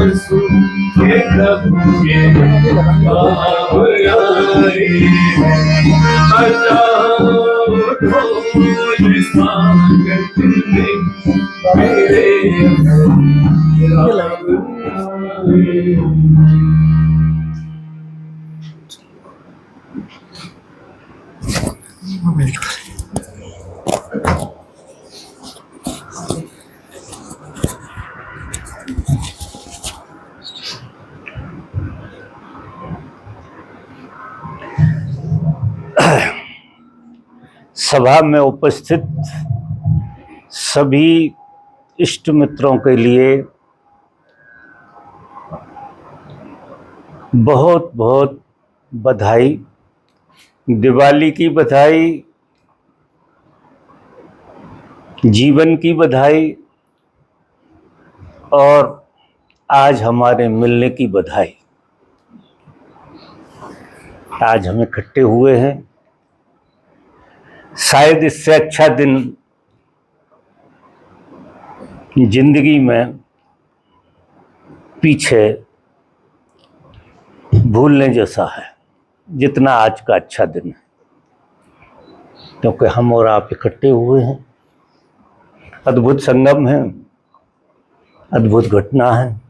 सूखे प्रभु के भाव आए। बजाओ ढोल स्वागत में मेरे राम आए। सभा में उपस्थित सभी इष्ट मित्रों के लिए बहुत बहुत बधाई। दिवाली की बधाई, जीवन की बधाई और आज हमारे मिलने की बधाई। आज हम इकट्ठे हुए हैं, शायद इससे अच्छा दिन जिंदगी में पीछे भूलने जैसा है जितना आज का अच्छा दिन है, क्योंकि हम और आप इकट्ठे हुए हैं। अद्भुत संगम है, अद्भुत घटना है।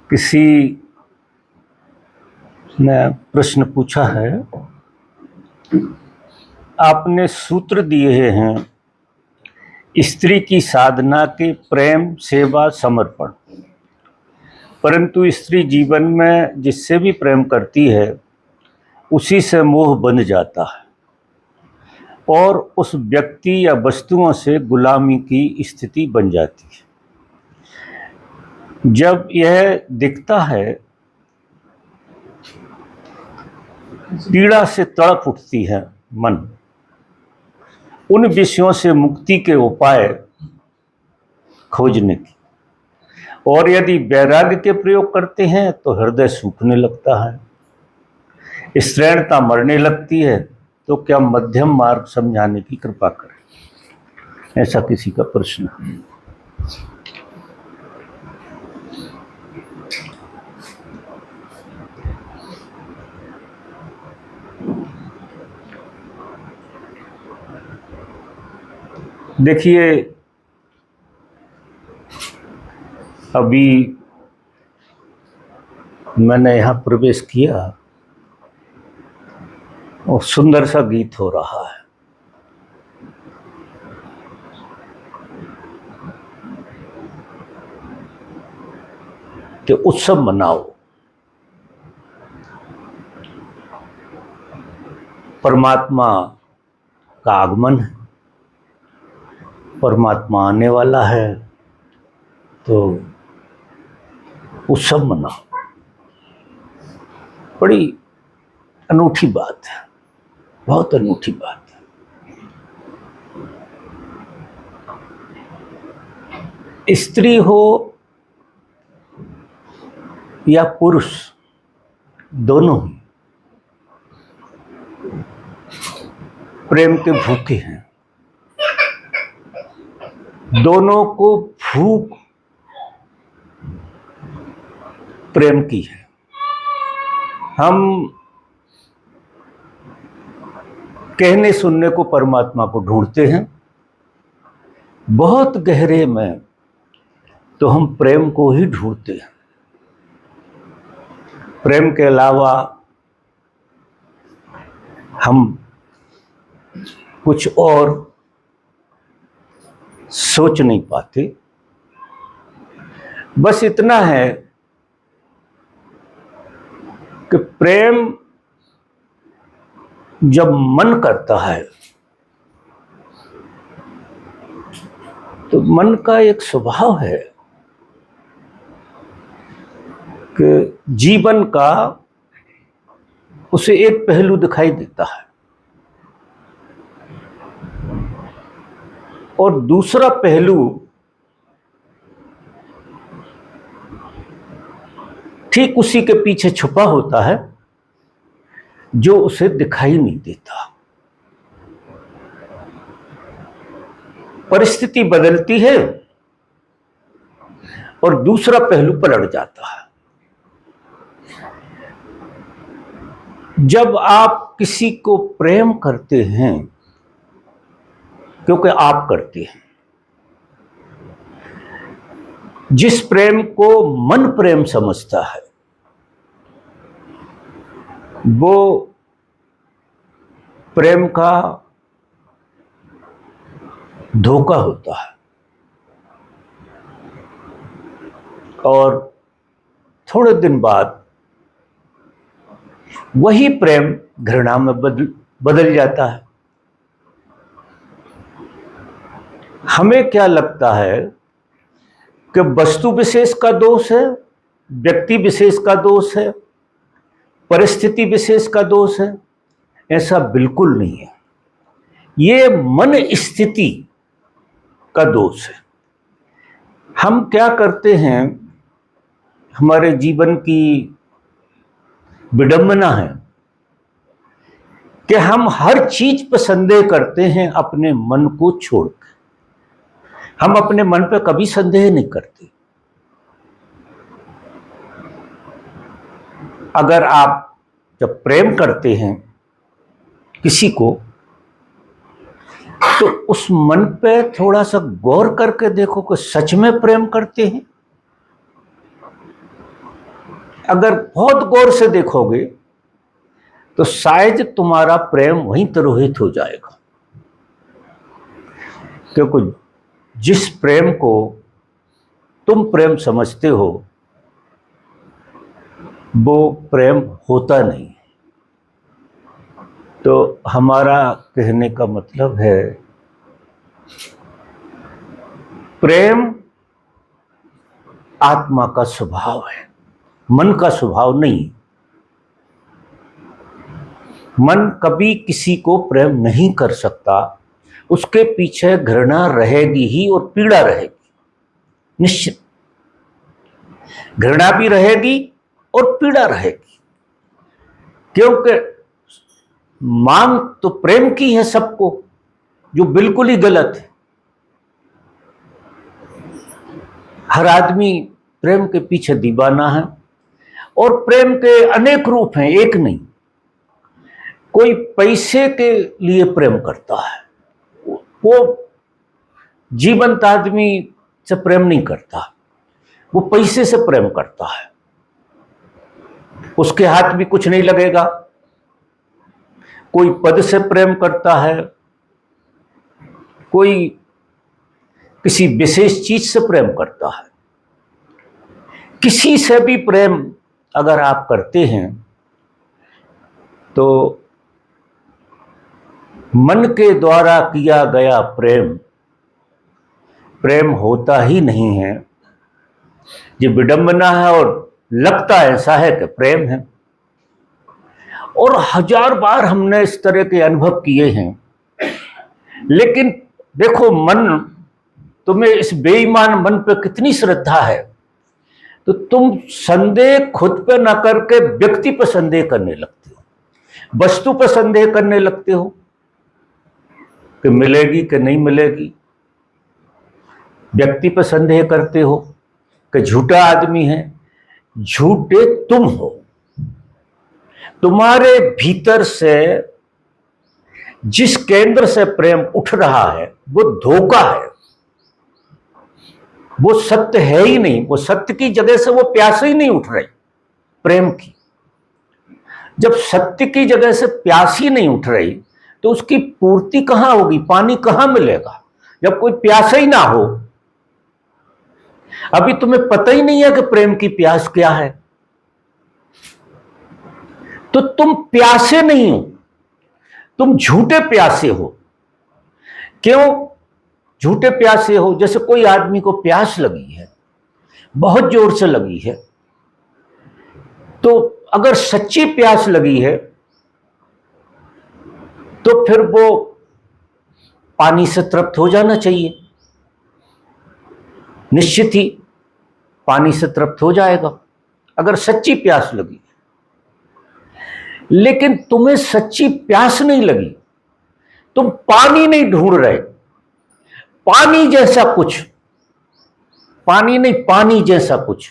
किसी ने प्रश्न पूछा है, आपने सूत्र दिए हैं स्त्री की साधना के प्रेम, सेवा, समर्पण, परंतु स्त्री जीवन में जिससे भी प्रेम करती है उसी से मोह बंध जाता है और उस व्यक्ति या वस्तुओं से गुलामी की स्थिति बन जाती है। जब यह दिखता है, पीड़ा से तड़प उठती है मन। उन विषयों से मुक्ति के उपाय खोजने की, और यदि वैराग्य के प्रयोग करते हैं तो हृदय सूखने लगता है, श्रेणता मरने लगती है। तो क्या मध्यम मार्ग समझाने की कृपा करें, ऐसा किसी का प्रश्न है। देखिए, अभी मैंने यहाँ प्रवेश किया और सुंदर सा गीत हो रहा है। कि उत्सव मनाओ, परमात्मा का आगमन है, परमात्मा आने वाला है, तो उत्सव मनाओ। बड़ी अनूठी बात है, बहुत अनूठी बात है। स्त्री हो या पुरुष, दोनों ही प्रेम के भूखे हैं। दोनों को भूख प्रेम की है। हम कहने सुनने को परमात्मा को ढूंढते हैं, बहुत गहरे में तो हम प्रेम को ही ढूंढते हैं। प्रेम के अलावा हम कुछ और सोच नहीं पाते। बस इतना है कि प्रेम जब मन करता है तो मन का एक स्वभाव है कि जीवन का उसे एक पहलू दिखाई देता है। और दूसरा पहलू ठीक उसी के पीछे छुपा होता है जो उसे दिखाई नहीं देता। परिस्थिति बदलती है और दूसरा पहलू पलट जाता है। जब आप किसी को प्रेम करते हैं, क्योंकि आप करते हैं, जिस प्रेम को मन प्रेम समझता है वो प्रेम का धोखा होता है और थोड़े दिन बाद वही प्रेम घृणा में बदल जाता है। हमें क्या लगता है कि वस्तु विशेष का दोष है, व्यक्ति विशेष का दोष है, परिस्थिति विशेष का दोष है। ऐसा बिल्कुल नहीं है। ये मन स्थिति का दोष है। हम क्या करते हैं, हमारे जीवन की विडंबना है कि हम हर चीज पर संदेह करते हैं अपने मन को छोड़कर। हम अपने मन पर कभी संदेह नहीं करते। अगर आप जब प्रेम करते हैं किसी को तो उस मन पे थोड़ा सा गौर करके देखो कि सच में प्रेम करते हैं। अगर बहुत गौर से देखोगे तो शायद तुम्हारा प्रेम वहीं तिरोहित हो जाएगा, क्योंकि जिस प्रेम को तुम प्रेम समझते हो वो प्रेम होता नहीं। तो हमारा कहने का मतलब है प्रेम आत्मा का स्वभाव है, मन का स्वभाव नहीं। मन कभी किसी को प्रेम नहीं कर सकता, उसके पीछे घृणा रहेगी ही और पीड़ा रहेगी, निश्चित। घृणा भी रहेगी और पीड़ा रहेगी, क्योंकि मांग तो प्रेम की है सबको, जो बिल्कुल ही गलत है। हर आदमी प्रेम के पीछे दीवाना है और प्रेम के अनेक रूप हैं, एक नहीं। कोई पैसे के लिए प्रेम करता है, वो जीवंत आदमी से प्रेम नहीं करता, वो पैसे से प्रेम करता है। उसके हाथ भी कुछ नहीं लगेगा। कोई पद से प्रेम करता है, कोई किसी विशेष चीज से प्रेम करता है। किसी से भी प्रेम अगर आप करते हैं तो मन के द्वारा किया गया प्रेम प्रेम होता ही नहीं है। ये विडंबना है और लगता ऐसा है कि प्रेम है। और 1000 बार हमने इस तरह के अनुभव किए हैं। लेकिन देखो, मन, तुम्हें इस बेईमान मन पे कितनी श्रद्धा है, तो तुम संदेह खुद पे ना करके व्यक्ति पे संदेह करने लगते हो, वस्तु पे संदेह करने लगते हो कि मिलेगी कि नहीं मिलेगी। व्यक्ति पे संदेह करते हो कि झूठा आदमी है। झूठे तुम हो। तुम्हारे भीतर से जिस केंद्र से प्रेम उठ रहा है वो धोखा है, वो सत्य है ही नहीं। वो सत्य की जगह से वो प्यास ही नहीं उठ रही प्रेम की। जब सत्य की जगह से प्यास ही नहीं उठ रही तो उसकी पूर्ति कहां होगी, पानी कहां मिलेगा जब कोई प्यास ही ना हो। अभी तुम्हें पता ही नहीं है कि प्रेम की प्यास क्या है, तो तुम प्यासे नहीं हो, तुम झूठे प्यासे हो। क्यों झूठे प्यासे हो? जैसे कोई आदमी को प्यास लगी है, बहुत जोर से लगी है, तो अगर सच्ची प्यास लगी है तो फिर वो पानी से तृप्त हो जाना चाहिए, निश्चित ही पानी से तृप्त हो जाएगा अगर सच्ची प्यास लगी। लेकिन तुम्हें सच्ची प्यास नहीं लगी, तुम पानी नहीं ढूंढ रहे, पानी जैसा कुछ, पानी नहीं, पानी जैसा कुछ,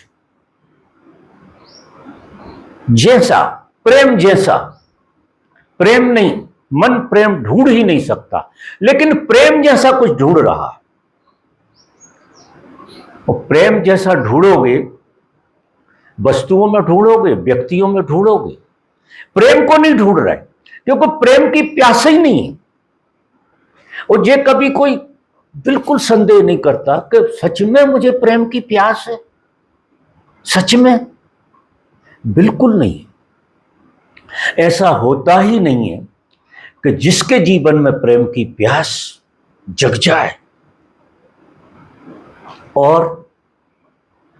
जैसा प्रेम जैसा, प्रेम नहीं, मन प्रेम ढूंढ ही नहीं सकता, लेकिन प्रेम जैसा कुछ ढूंढ रहा है। और प्रेम जैसा ढूंढोगे, वस्तुओं में ढूंढोगे, व्यक्तियों में ढूंढोगे, प्रेम को नहीं ढूंढ रहे, क्योंकि प्रेम की प्यास ही नहीं है। और ये कभी कोई बिल्कुल संदेह नहीं करता कि सच में मुझे प्रेम की प्यास है, सच में बिल्कुल नहीं। ऐसा होता ही नहीं है कि जिसके जीवन में प्रेम की प्यास जग जाए और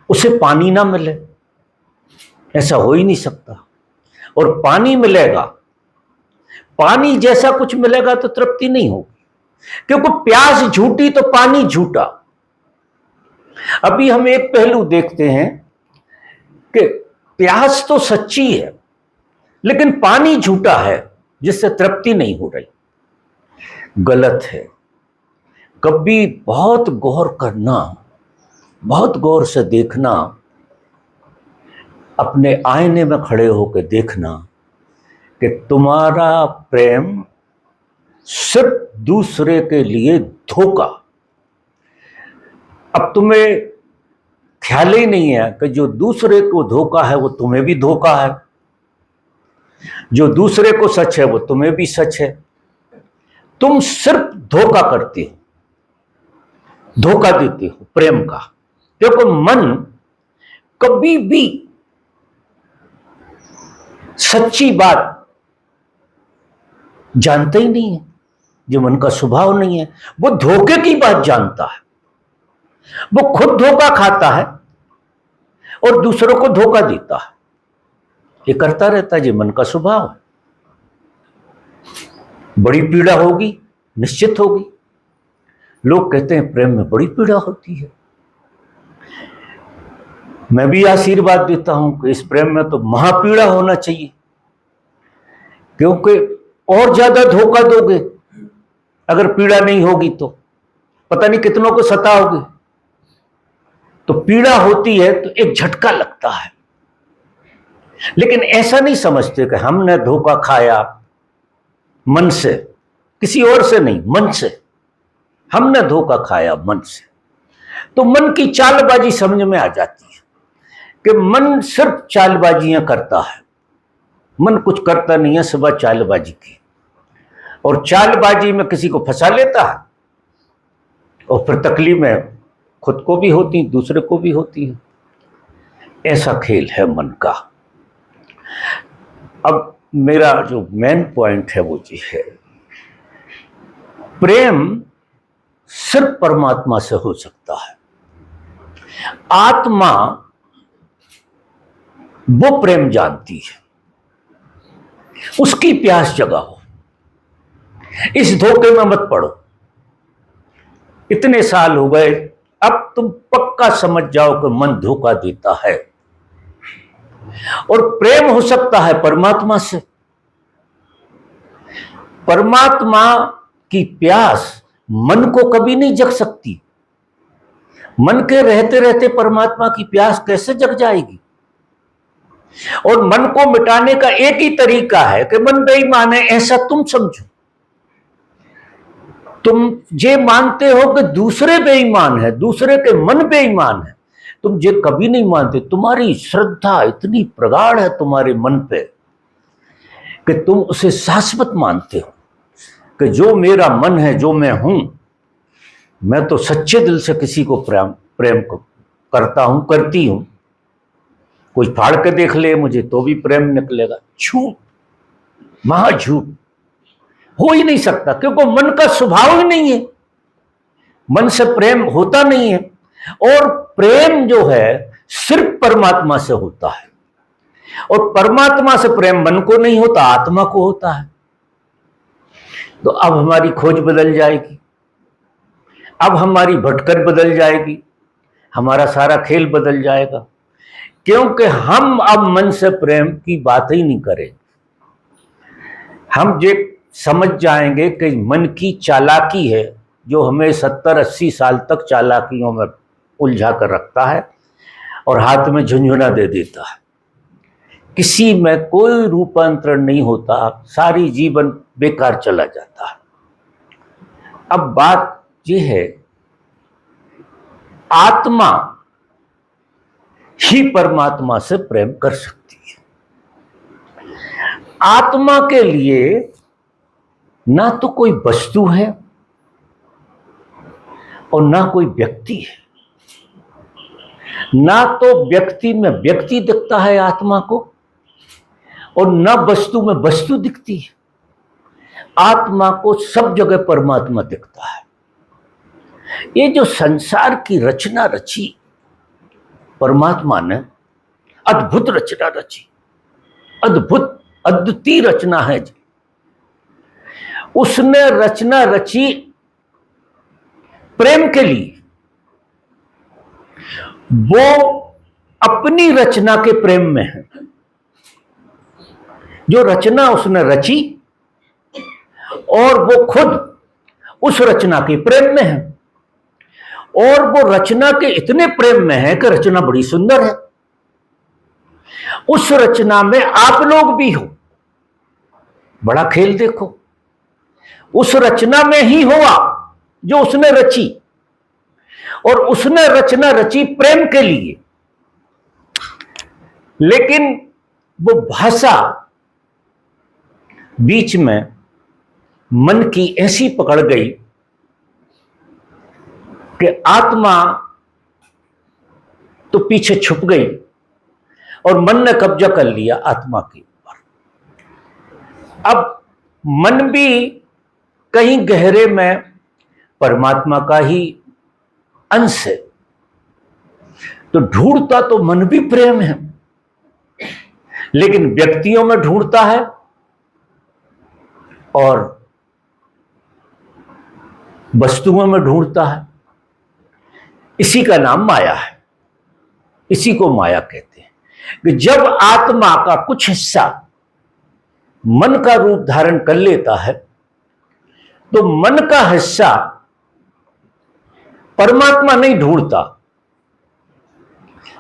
उसे पानी ना मिले, ऐसा हो ही नहीं सकता। और पानी मिलेगा, पानी जैसा कुछ मिलेगा तो तृप्ति नहीं होगी, क्योंकि प्यास झूठी तो पानी झूठा। अभी हम एक पहलू देखते हैं कि प्यास तो सच्ची है, लेकिन पानी झूठा है जिससे तृप्ति नहीं हो रही। गलत है। कभी बहुत गौर करना, बहुत गौर से देखना, अपने आईने में खड़े होकर देखना कि तुम्हारा प्रेम सिर्फ दूसरे के लिए धोखा। अब तुम्हें ख्याल ही नहीं है कि जो दूसरे को धोखा है वो तुम्हें भी धोखा है, जो दूसरे को सच है वो तुम्हें भी सच है। तुम सिर्फ धोखा करते हो, धोखा देते हो प्रेम का, क्योंकि मन कभी भी सच्ची बात जानता ही नहीं है, जो मन का स्वभाव नहीं है, वो धोखे की बात जानता है। वो खुद धोखा खाता है और दूसरों को धोखा देता है, ये करता रहता है, जो मन का स्वभाव है। बड़ी पीड़ा होगी, निश्चित होगी। लोग कहते हैं प्रेम में बड़ी पीड़ा होती है। मैं भी आशीर्वाद देता हूं कि इस प्रेम में तो महापीड़ा होना चाहिए, क्योंकि और ज्यादा धोखा दोगे अगर पीड़ा नहीं होगी तो पता नहीं कितनों को सताओगे। तो पीड़ा होती है तो एक झटका लगता है, लेकिन ऐसा नहीं समझते कि हमने धोखा खाया मन से, किसी और से नहीं, मन से हमने धोखा खाया, मन से। तो मन की चालबाजी समझ में आ जाती है कि मन सिर्फ चालबाजियां करता है, मन कुछ करता नहीं है सिवाय चालबाजी की। और चालबाजी में किसी को फंसा लेता है और फिर तकलीफें खुद को भी होती, दूसरे को भी होती है। ऐसा खेल है मन का। अब मेरा जो मेन पॉइंट है वो जी है, प्रेम सिर्फ परमात्मा से हो सकता है। आत्मा वो प्रेम जानती है, उसकी प्यास जगाओ, इस धोखे में मत पड़ो। इतने साल हो गए, अब तुम पक्का समझ जाओ कि मन धोखा देता है। और प्रेम हो सकता है परमात्मा से। परमात्मा की प्यास मन को कभी नहीं जग सकती। मन के रहते रहते परमात्मा की प्यास कैसे जग जाएगी? और मन को मिटाने का एक ही तरीका है कि मन बेईमान है ऐसा तुम समझो। तुम ये मानते हो कि दूसरे बेईमान है, दूसरे के मन बेईमान है, तुम ये कभी नहीं मानते। तुम्हारी श्रद्धा इतनी प्रगाढ़ है तुम्हारे मन पे कि तुम उसे शाश्वत मानते हो कि जो मेरा मन है, जो मैं हूं, मैं तो सच्चे दिल से किसी को प्रेम को करता हूं, करती हूं। कोई फाड़ के देख ले मुझे तो भी प्रेम निकलेगा। झूठ, महाझूठ, हो ही नहीं सकता, क्योंकि मन का स्वभाव ही नहीं है। मन से प्रेम होता नहीं है। और प्रेम जो है सिर्फ परमात्मा से होता है। और परमात्मा से प्रेम मन को नहीं होता, आत्मा को होता है। तो अब हमारी खोज बदल जाएगी। अब हमारी भटकन बदल जाएगी, हमारा सारा खेल बदल जाएगा, क्योंकि हम अब मन से प्रेम की बात ही नहीं करें। हम ये समझ जाएंगे कि मन की चालाकी है जो हमें 70-80 साल तक चालाकियों में उलझा कर रखता है और हाथ में झुंझुना दे देता है। किसी में कोई रूपांतरण नहीं होता, सारी जीवन बेकार चला जाता है। अब बात यह है, आत्मा ही परमात्मा से प्रेम कर सकती है। आत्मा के लिए ना तो कोई वस्तु है और ना कोई व्यक्ति है। ना तो व्यक्ति में व्यक्ति दिखता है आत्मा को, और ना वस्तु में वस्तु दिखती है। आत्मा को सब जगह परमात्मा दिखता है। ये जो संसार की रचना रची परमात्मा ने, अद्भुत रचना रची, अद्भुत अद्वितीय रचना है जी। उसने रचना रची प्रेम के लिए। वो अपनी रचना के प्रेम में है। जो रचना उसने रची और वो खुद उस रचना के प्रेम में है, और वो रचना के इतने प्रेम में है कि रचना बड़ी सुंदर है। उस रचना में आप लोग भी हो। बड़ा खेल देखो, उस रचना में ही हुआ जो उसने रची, और उसने रचना रची प्रेम के लिए। लेकिन वो भाषा बीच में मन की ऐसी पकड़ गई कि आत्मा तो पीछे छुप गई और मन ने कब्जा कर लिया आत्मा के ऊपर। अब मन भी कहीं गहरे में परमात्मा का ही अंश है, तो ढूंढता तो मन भी प्रेम है, लेकिन व्यक्तियों में ढूंढता है और वस्तुओं में ढूंढता है। इसी का नाम माया है। इसी को माया कहते हैं कि जब आत्मा का कुछ हिस्सा मन का रूप धारण कर लेता है, तो मन का हिस्सा परमात्मा नहीं ढूंढता,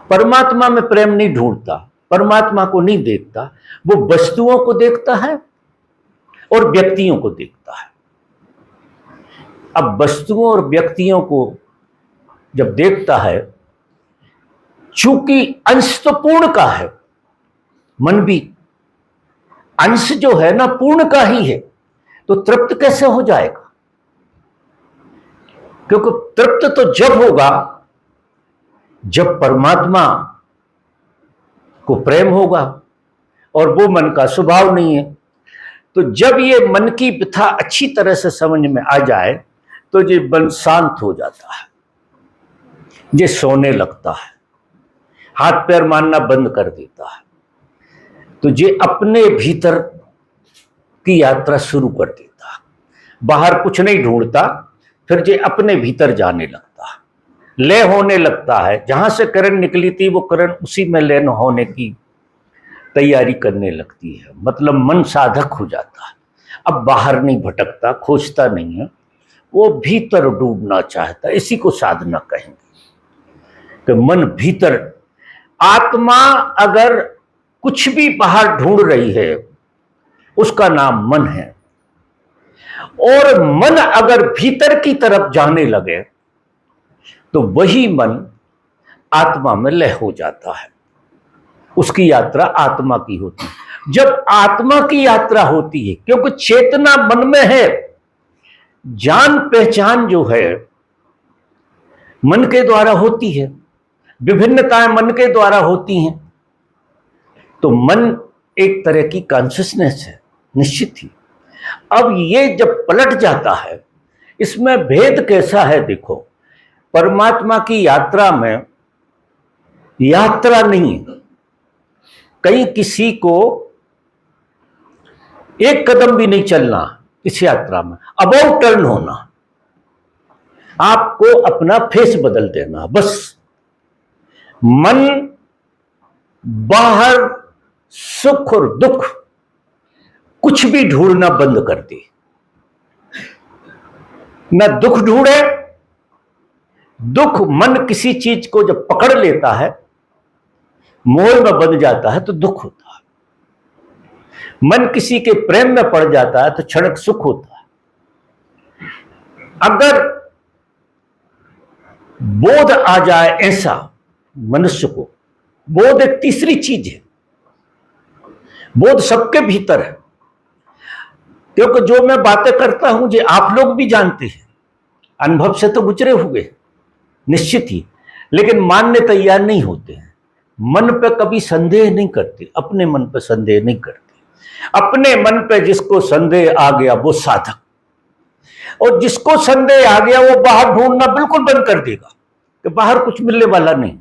परमात्मा में प्रेम नहीं ढूंढता, परमात्मा को नहीं देखता। वो वस्तुओं को देखता है और व्यक्तियों को देखता है। अब वस्तुओं और व्यक्तियों को जब देखता है, चूंकि अंश तो पूर्ण का है, मन भी अंश जो है ना पूर्ण का ही है, तो तृप्त कैसे हो जाएगा? क्योंकि तृप्त तो जब होगा जब परमात्मा को प्रेम होगा, और वो मन का स्वभाव नहीं है। तो जब ये मन की व्यथा अच्छी तरह से समझ में आ जाए, तो ये मन शांत हो जाता है, ये सोने लगता है, हाथ पैर मारना बंद कर देता है, तो ये अपने भीतर की यात्रा शुरू कर देता है। बाहर कुछ नहीं ढूंढता, फिर ये अपने भीतर जाने लगता है, लय होने लगता है। जहां से किरण निकली थी वो किरण उसी में लय होने की तैयारी करने लगती है। मतलब मन साधक हो जाता है। अब बाहर नहीं भटकता, खोजता नहीं है, वो भीतर डूबना चाहता है। इसी को साधना कहेंगे कि मन भीतर। आत्मा अगर कुछ भी बाहर ढूंढ रही है, उसका नाम मन है। और मन अगर भीतर की तरफ जाने लगे, तो वही मन आत्मा में लय हो जाता है। उसकी यात्रा आत्मा की होती है। जब आत्मा की यात्रा होती है, क्योंकि चेतना मन में है, जान पहचान जो है मन के द्वारा होती है, विभिन्नताएं मन के द्वारा होती हैं, तो मन एक तरह की कॉन्शियसनेस है, निश्चित ही। अब ये जब पलट जाता है, इसमें भेद कैसा है देखो। परमात्मा की यात्रा में यात्रा नहीं है। कहीं किसी को एक कदम भी नहीं चलना इस यात्रा में, अबाउट टर्न होना। आपको अपना फेस बदल देना बस। मन बाहर सुख और दुख कुछ भी ढूंढना बंद कर दे, न दुख ढूंढे। दुख, मन किसी चीज को जब पकड़ लेता है, मोह में बन जाता है तो दुख होता है। मन किसी के प्रेम में पड़ जाता है तो क्षणिक सुख होता है। अगर बोध आ जाए ऐसा मनुष्य को, बोध एक तीसरी चीज है, बोध सबके भीतर है। क्योंकि जो मैं बातें करता हूं जो आप लोग भी जानते हैं, अनुभव से तो गुजरे हुए निश्चित ही, लेकिन मानने तैयार नहीं होते हैं। मन पे कभी संदेह नहीं करते, अपने मन पे संदेह नहीं करते। अपने मन पे जिसको संदेह आ गया वो साधक, और जिसको संदेह आ गया वो बाहर ढूंढना बिल्कुल बंद कर देगा कि बाहर कुछ मिलने वाला नहीं,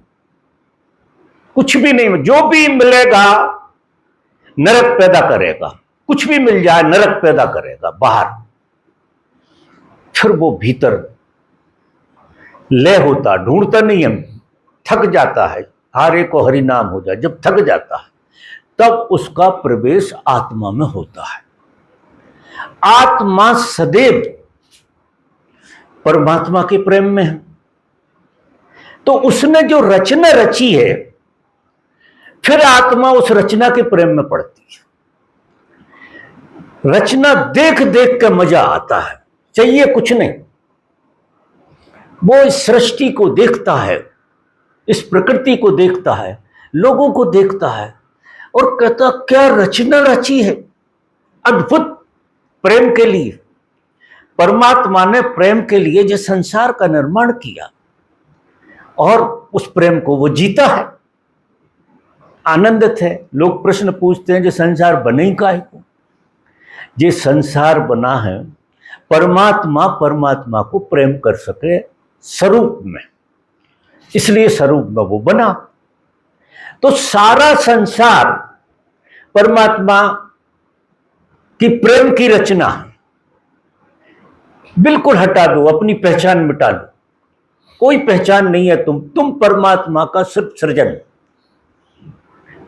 कुछ भी नहीं। जो भी मिलेगा नरक पैदा करेगा, कुछ भी मिल जाए नरक पैदा करेगा बाहर। फिर वो भीतर लय होता, ढूंढता नहीं है, थक जाता है। हारे को हरि नाम हो जाए, जब थक जाता है तब उसका प्रवेश आत्मा में होता है। आत्मा सदैव परमात्मा के प्रेम में है, तो उसने जो रचना रची है, फिर आत्मा उस रचना के प्रेम में पड़ती है। रचना देख देख के मजा आता है, चाहिए कुछ नहीं। वो इस सृष्टि को देखता है, इस प्रकृति को देखता है, लोगों को देखता है और कहता क्या रचना रची है, अद्भुत। प्रेम के लिए, परमात्मा ने प्रेम के लिए जो संसार का निर्माण किया और उस प्रेम को वो जीता है, आनंदित है। लोग प्रश्न पूछते हैं जो संसार बने ही काहे को? ये संसार बना है परमात्मा परमात्मा को प्रेम कर सके स्वरूप में, इसलिए स्वरूप में वो बना। तो सारा संसार परमात्मा की प्रेम की रचना है। बिल्कुल हटा दो, अपनी पहचान मिटा लो, कोई पहचान नहीं है तुम परमात्मा का सिर्फ सृजन,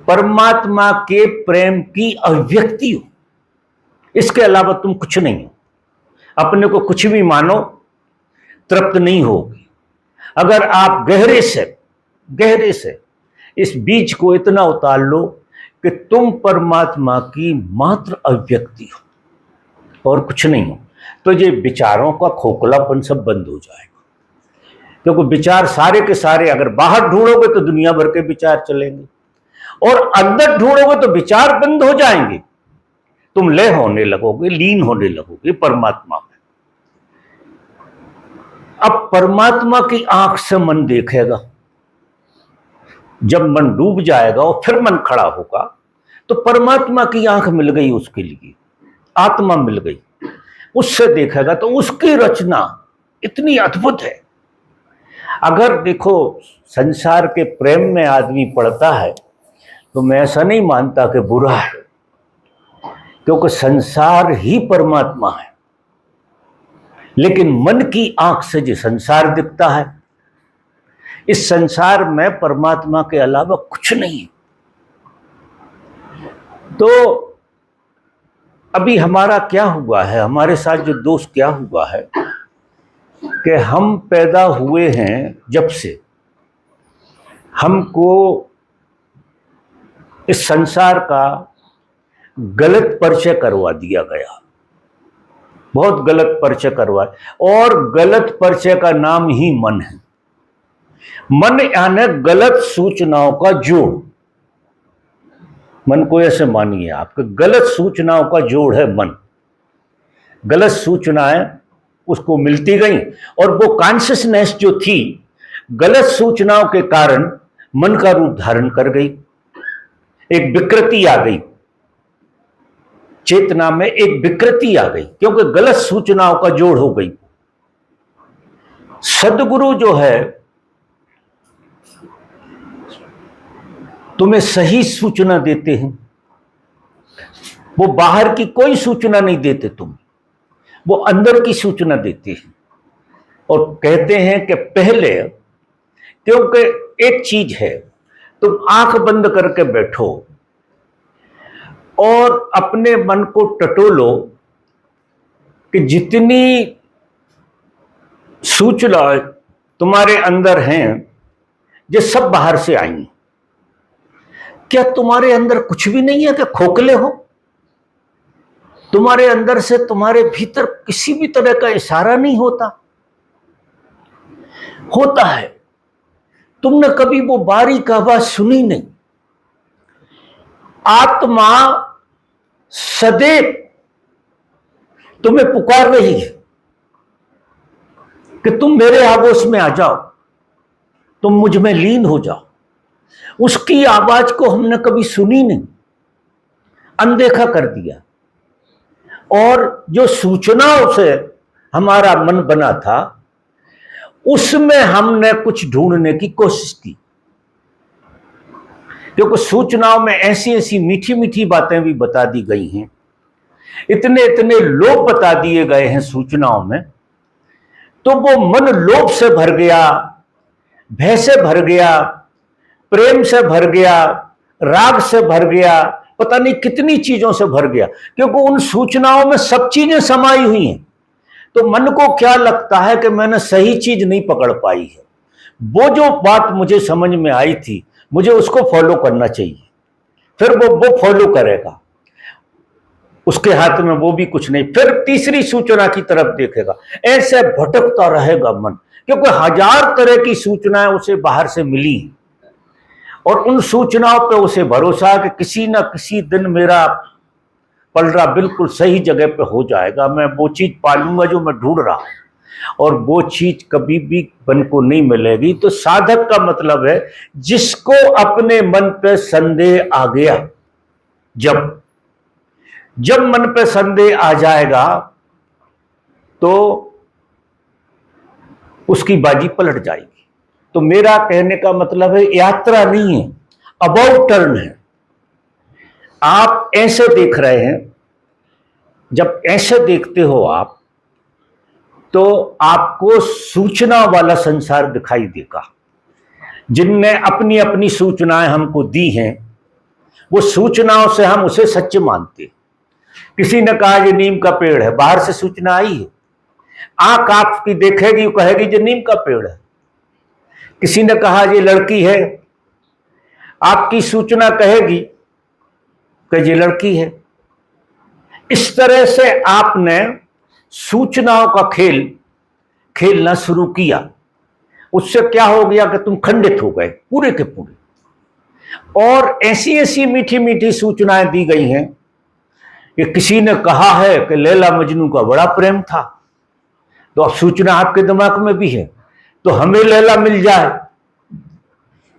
परमात्मा के प्रेम की अभिव्यक्ति हो, इसके अलावा तुम कुछ नहीं हो। अपने को कुछ भी मानो, तृप्त नहीं होगी। अगर आप गहरे से इस बीज को इतना उतार लो कि तुम परमात्मा की मात्र अभिव्यक्ति हो और कुछ नहीं हो, तो ये विचारों का खोखलापन सब बंद हो जाएगा। क्योंकि विचार सारे के सारे अगर बाहर ढूंढोगे तो दुनिया भर के विचार चलेंगे, और अंदर ढूंढोगे तो विचार बंद हो जाएंगे। तुम लय होने लगोगे, लीन होने लगोगे परमात्मा में। अब परमात्मा की आंख से मन देखेगा। जब मन डूब जाएगा और फिर मन खड़ा होगा तो परमात्मा की आंख मिल गई उसके लिए, आत्मा मिल गई, उससे देखेगा तो उसकी रचना इतनी अद्भुत है। अगर देखो संसार के प्रेम में आदमी पड़ता है तो मैं ऐसा नहीं मानता कि बुरा है, क्योंकि संसार ही परमात्मा है। लेकिन मन की आंख से जो संसार दिखता है, इस संसार में परमात्मा के अलावा कुछ नहीं। तो अभी हमारा क्या हुआ है, हमारे साथ जो दोष क्या हुआ है कि हम पैदा हुए हैं जब से हमको इस संसार का गलत परिचय करवा दिया गया, बहुत गलत परिचय करवा, और गलत परिचय का नाम ही मन है। मन यानी गलत सूचनाओं का जोड़। मन को ऐसे मानिए, आपके गलत सूचनाओं का जोड़ है मन। गलत सूचनाएं उसको मिलती गई और वो कॉन्शियसनेस जो थी गलत सूचनाओं के कारण मन का रूप धारण कर गई। एक विकृति आ गई, चेतना में एक विकृति आ गई, क्योंकि गलत सूचनाओं का जोड़ हो गई। सदगुरु जो है तुम्हें सही सूचना देते हैं, वो बाहर की कोई सूचना नहीं देते, वो अंदर की सूचना देते हैं। और कहते हैं कि पहले, क्योंकि एक चीज है, तुम आंख बंद करके बैठो और अपने मन को टटोलो कि जितनी सूचना तुम्हारे अंदर हैं ये सब बाहर से आई। क्या तुम्हारे अंदर कुछ भी नहीं है कि खोखले हो? तुम्हारे अंदर से तुम्हारे भीतर किसी भी तरह का इशारा नहीं होता? होता है। तुमने कभी वो बारीक आवाज सुनी नहीं? आत्मा सदैव तुम्हें पुकार रही है कि तुम मेरे आगोश में आ जाओ, तुम मुझ में लीन हो जाओ। उसकी आवाज को हमने कभी सुनी नहीं, अनदेखा कर दिया। और जो सूचनाओं से हमारा मन बना था उसमें हमने कुछ ढूंढने की कोशिश की, क्योंकि सूचनाओं में ऐसी ऐसी मीठी मीठी बातें भी बता दी गई हैं, इतने इतने लोभ बता दिए गए हैं सूचनाओं में। तो वो मन लोभ से भर गया, भय से भर गया, प्रेम से भर गया, राग से भर गया, पता नहीं कितनी चीजों से भर गया, क्योंकि उन सूचनाओं में सब चीजें समाई हुई हैं। तो मन को क्या लगता है कि मैंने सही चीज नहीं पकड़ पाई है, वो जो बात मुझे समझ में आई थी मुझे उसको फॉलो करना चाहिए, फिर वो फॉलो करेगा, उसके हाथ में वो भी कुछ नहीं, फिर तीसरी सूचना की तरफ देखेगा। ऐसे भटकता रहेगा मन, क्योंकि हजार तरह की सूचनाएं उसे बाहर से मिली और उन सूचनाओं पे उसे भरोसा है कि किसी ना किसी दिन मेरा पलड़ा बिल्कुल सही जगह पे हो जाएगा, मैं वो चीज पालूंगा जो मैं ढूंढ रहा हूं। और वो चीज कभी भी मन को नहीं मिलेगी। तो साधक का मतलब है जिसको अपने मन पे संदेह आ गया, जब मन पे संदेह आ जाएगा तो उसकी बाजी पलट जाएगी। तो मेरा कहने का मतलब है यात्रा नहीं है, अबाउट टर्न है। आप ऐसे देख रहे हैं, जब ऐसे देखते हो आप तो आपको सूचना वाला संसार दिखाई देगा। जिनने अपनी अपनी सूचनाएं हमको दी हैं वो सूचनाओं से हम उसे सच्चे मानते। किसी ने कहा ये नीम का पेड़ है, बाहर से सूचना आई है, आंख आपकी देखेगी कहेगी ये नीम का पेड़ है। किसी ने कहा ये लड़की है, आपकी सूचना कहेगी कि ये लड़की है। इस तरह से आपने सूचनाओं का खेल खेलना शुरू किया। उससे क्या हो गया कि तुम खंडित हो गए पूरे के पूरे। और ऐसी ऐसी मीठी मीठी सूचनाएं दी गई हैं कि किसी ने कहा है कि लैला मजनू का बड़ा प्रेम था, तो अब सूचना आपके दिमाग में भी है, तो हमें लैला मिल जाए।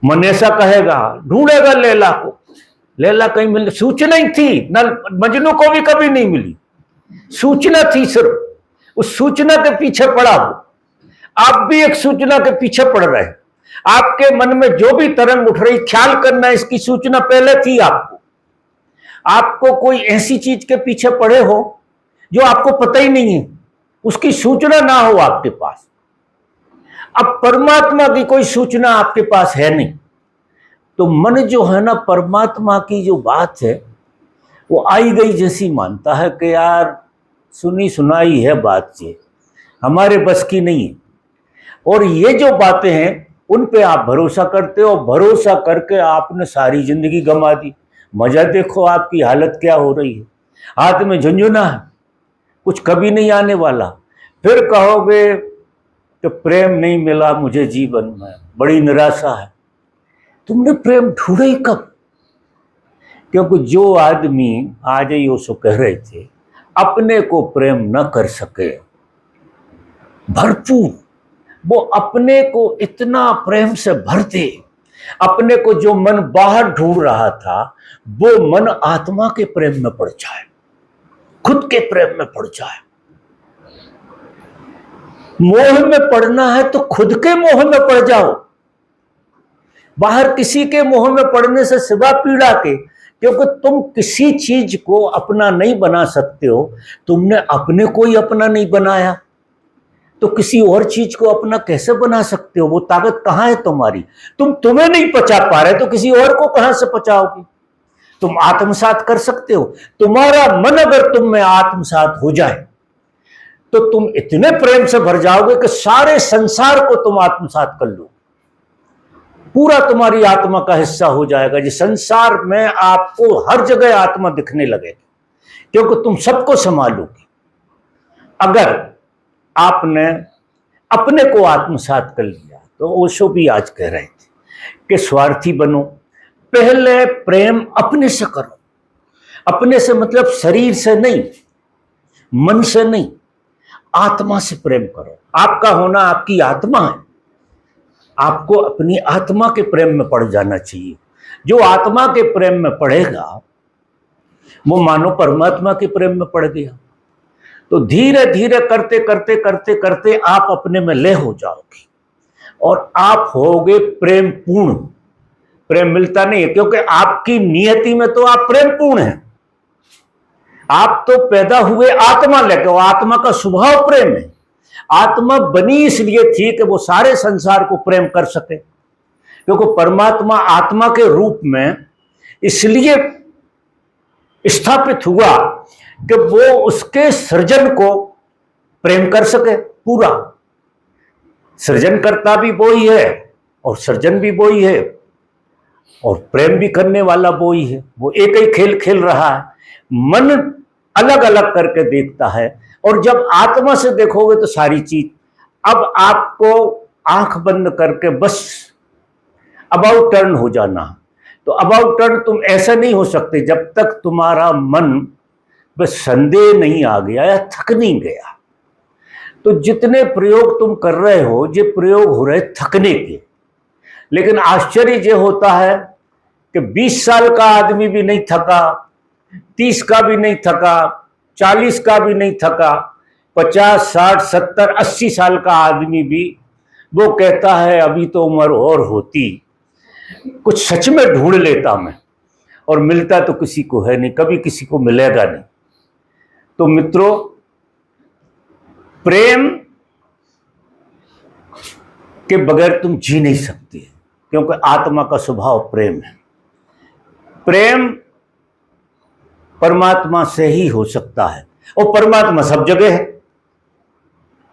मन ऐसा कहेगा, ढूंढेगा लैला को, लैला कहीं मिल, सूचना ही थी ना, मजनू को भी कभी नहीं मिली, सूचना थी सिर्फ, उस सूचना के पीछे पड़ा वो। आप भी एक सूचना के पीछे पड़ रहे हैं। आपके मन में जो भी तरंग उठ रही, ख्याल करना इसकी सूचना पहले थी आपको कोई ऐसी चीज के पीछे पड़े हो जो आपको पता ही नहीं है, उसकी सूचना ना हो आपके पास। अब परमात्मा की कोई सूचना आपके पास है नहीं, तो मन जो है ना परमात्मा की जो बात है वो आई गई जैसी मानता है कि यार सुनी सुनाई है बात, ये हमारे बस की नहीं है। और ये जो बातें हैं उन पे आप भरोसा करते हो, भरोसा करके आपने सारी जिंदगी गंवा दी। मजा देखो आपकी हालत क्या हो रही है, हाथ में झुंझुना है, कुछ कभी नहीं आने वाला। फिर कहोगे कि प्रेम नहीं मिला मुझे जीवन में, बड़ी निराशा है। तुमने प्रेम ढूंढा ही कब? क्योंकि जो आदमी आज ही उसको कह रहे थे अपने को प्रेम न कर सके भरपूर, वो अपने को इतना प्रेम से भर दे, अपने को जो मन बाहर ढूंढ रहा था वो मन आत्मा के प्रेम में पड़ जाए, खुद के प्रेम में पड़ जाए। मोह में पड़ना है तो खुद के मोह में पड़ जाओ, बाहर किसी के मोह में पड़ने से सिवा पीड़ा के, क्योंकि तुम किसी चीज को अपना नहीं बना सकते हो, तुमने अपने को ही अपना नहीं बनाया। तो किसी और चीज को अपना कैसे बना सकते हो? वो ताकत कहाँ है तुम्हारी? तुम्हें नहीं पचा पा रहे तो किसी और को कहां से पचाओगे? तुम आत्मसात कर सकते हो। तुम्हारा मन अगर तुम में आत्मसात हो जाए तो तुम इतने प्रेम से भर जाओगे कि सारे संसार को तुम आत्मसात कर लो। पूरा तुम्हारी आत्मा का हिस्सा हो जाएगा। जिस संसार में आपको हर जगह आत्मा दिखने लगेगी, क्योंकि तुम सबको संभालोगे। अगर आपने अपने को आत्मसात कर लिया तो ओशो भी आज कह रहे थे कि स्वार्थी बनो, पहले प्रेम अपने से करो। अपने से मतलब शरीर से नहीं, मन से नहीं, आत्मा से प्रेम करो। आपका होना आपकी आत्मा है, आपको अपनी आत्मा के प्रेम में पड़ जाना चाहिए। जो आत्मा के प्रेम में पड़ेगा वो मानो परमात्मा के प्रेम में पड़ गया। तो धीरे धीरे करते करते करते करते आप अपने में लय हो जाओगे और आप होगे प्रेम पूर्ण। प्रेम मिलता नहीं है क्योंकि आपकी नियति में तो आप प्रेम पूर्ण हैं। आप तो पैदा हुए आत्मा लेकर, आत्मा का स्वभाव प्रेम है। आत्मा बनी इसलिए थी कि वो सारे संसार को प्रेम कर सके, क्योंकि परमात्मा आत्मा के रूप में इसलिए स्थापित हुआ कि वो उसके सृजन को प्रेम कर सके। पूरा सृजन करता भी वो ही है और सृजन भी वो ही है और प्रेम भी करने वाला वो ही है। वो एक ही खेल खेल रहा है। मन अलग अलग करके देखता है और जब आत्मा से देखोगे तो सारी चीज। अब आपको आंख बंद करके बस अबाउट टर्न हो जाना। तो अबाउट टर्न तुम ऐसा नहीं हो सकते जब तक तुम्हारा मन बस संदेह नहीं आ गया या थक नहीं गया। तो जितने प्रयोग तुम कर रहे हो ये प्रयोग हो रहे थकने के। लेकिन आश्चर्य ये होता है कि 20 साल का आदमी भी नहीं थका, 30 का भी नहीं थका, 40 का भी नहीं थका, 50, 60, 70, 80 साल का आदमी भी वो कहता है अभी तो उम्र और होती, कुछ सच में ढूंढ लेता मैं। और मिलता तो किसी को है नहीं, कभी किसी को मिलेगा नहीं। तो मित्रों, प्रेम के बगैर तुम जी नहीं सकते, क्योंकि आत्मा का स्वभाव प्रेम है। प्रेम परमात्मा से ही हो सकता है और परमात्मा सब जगह है।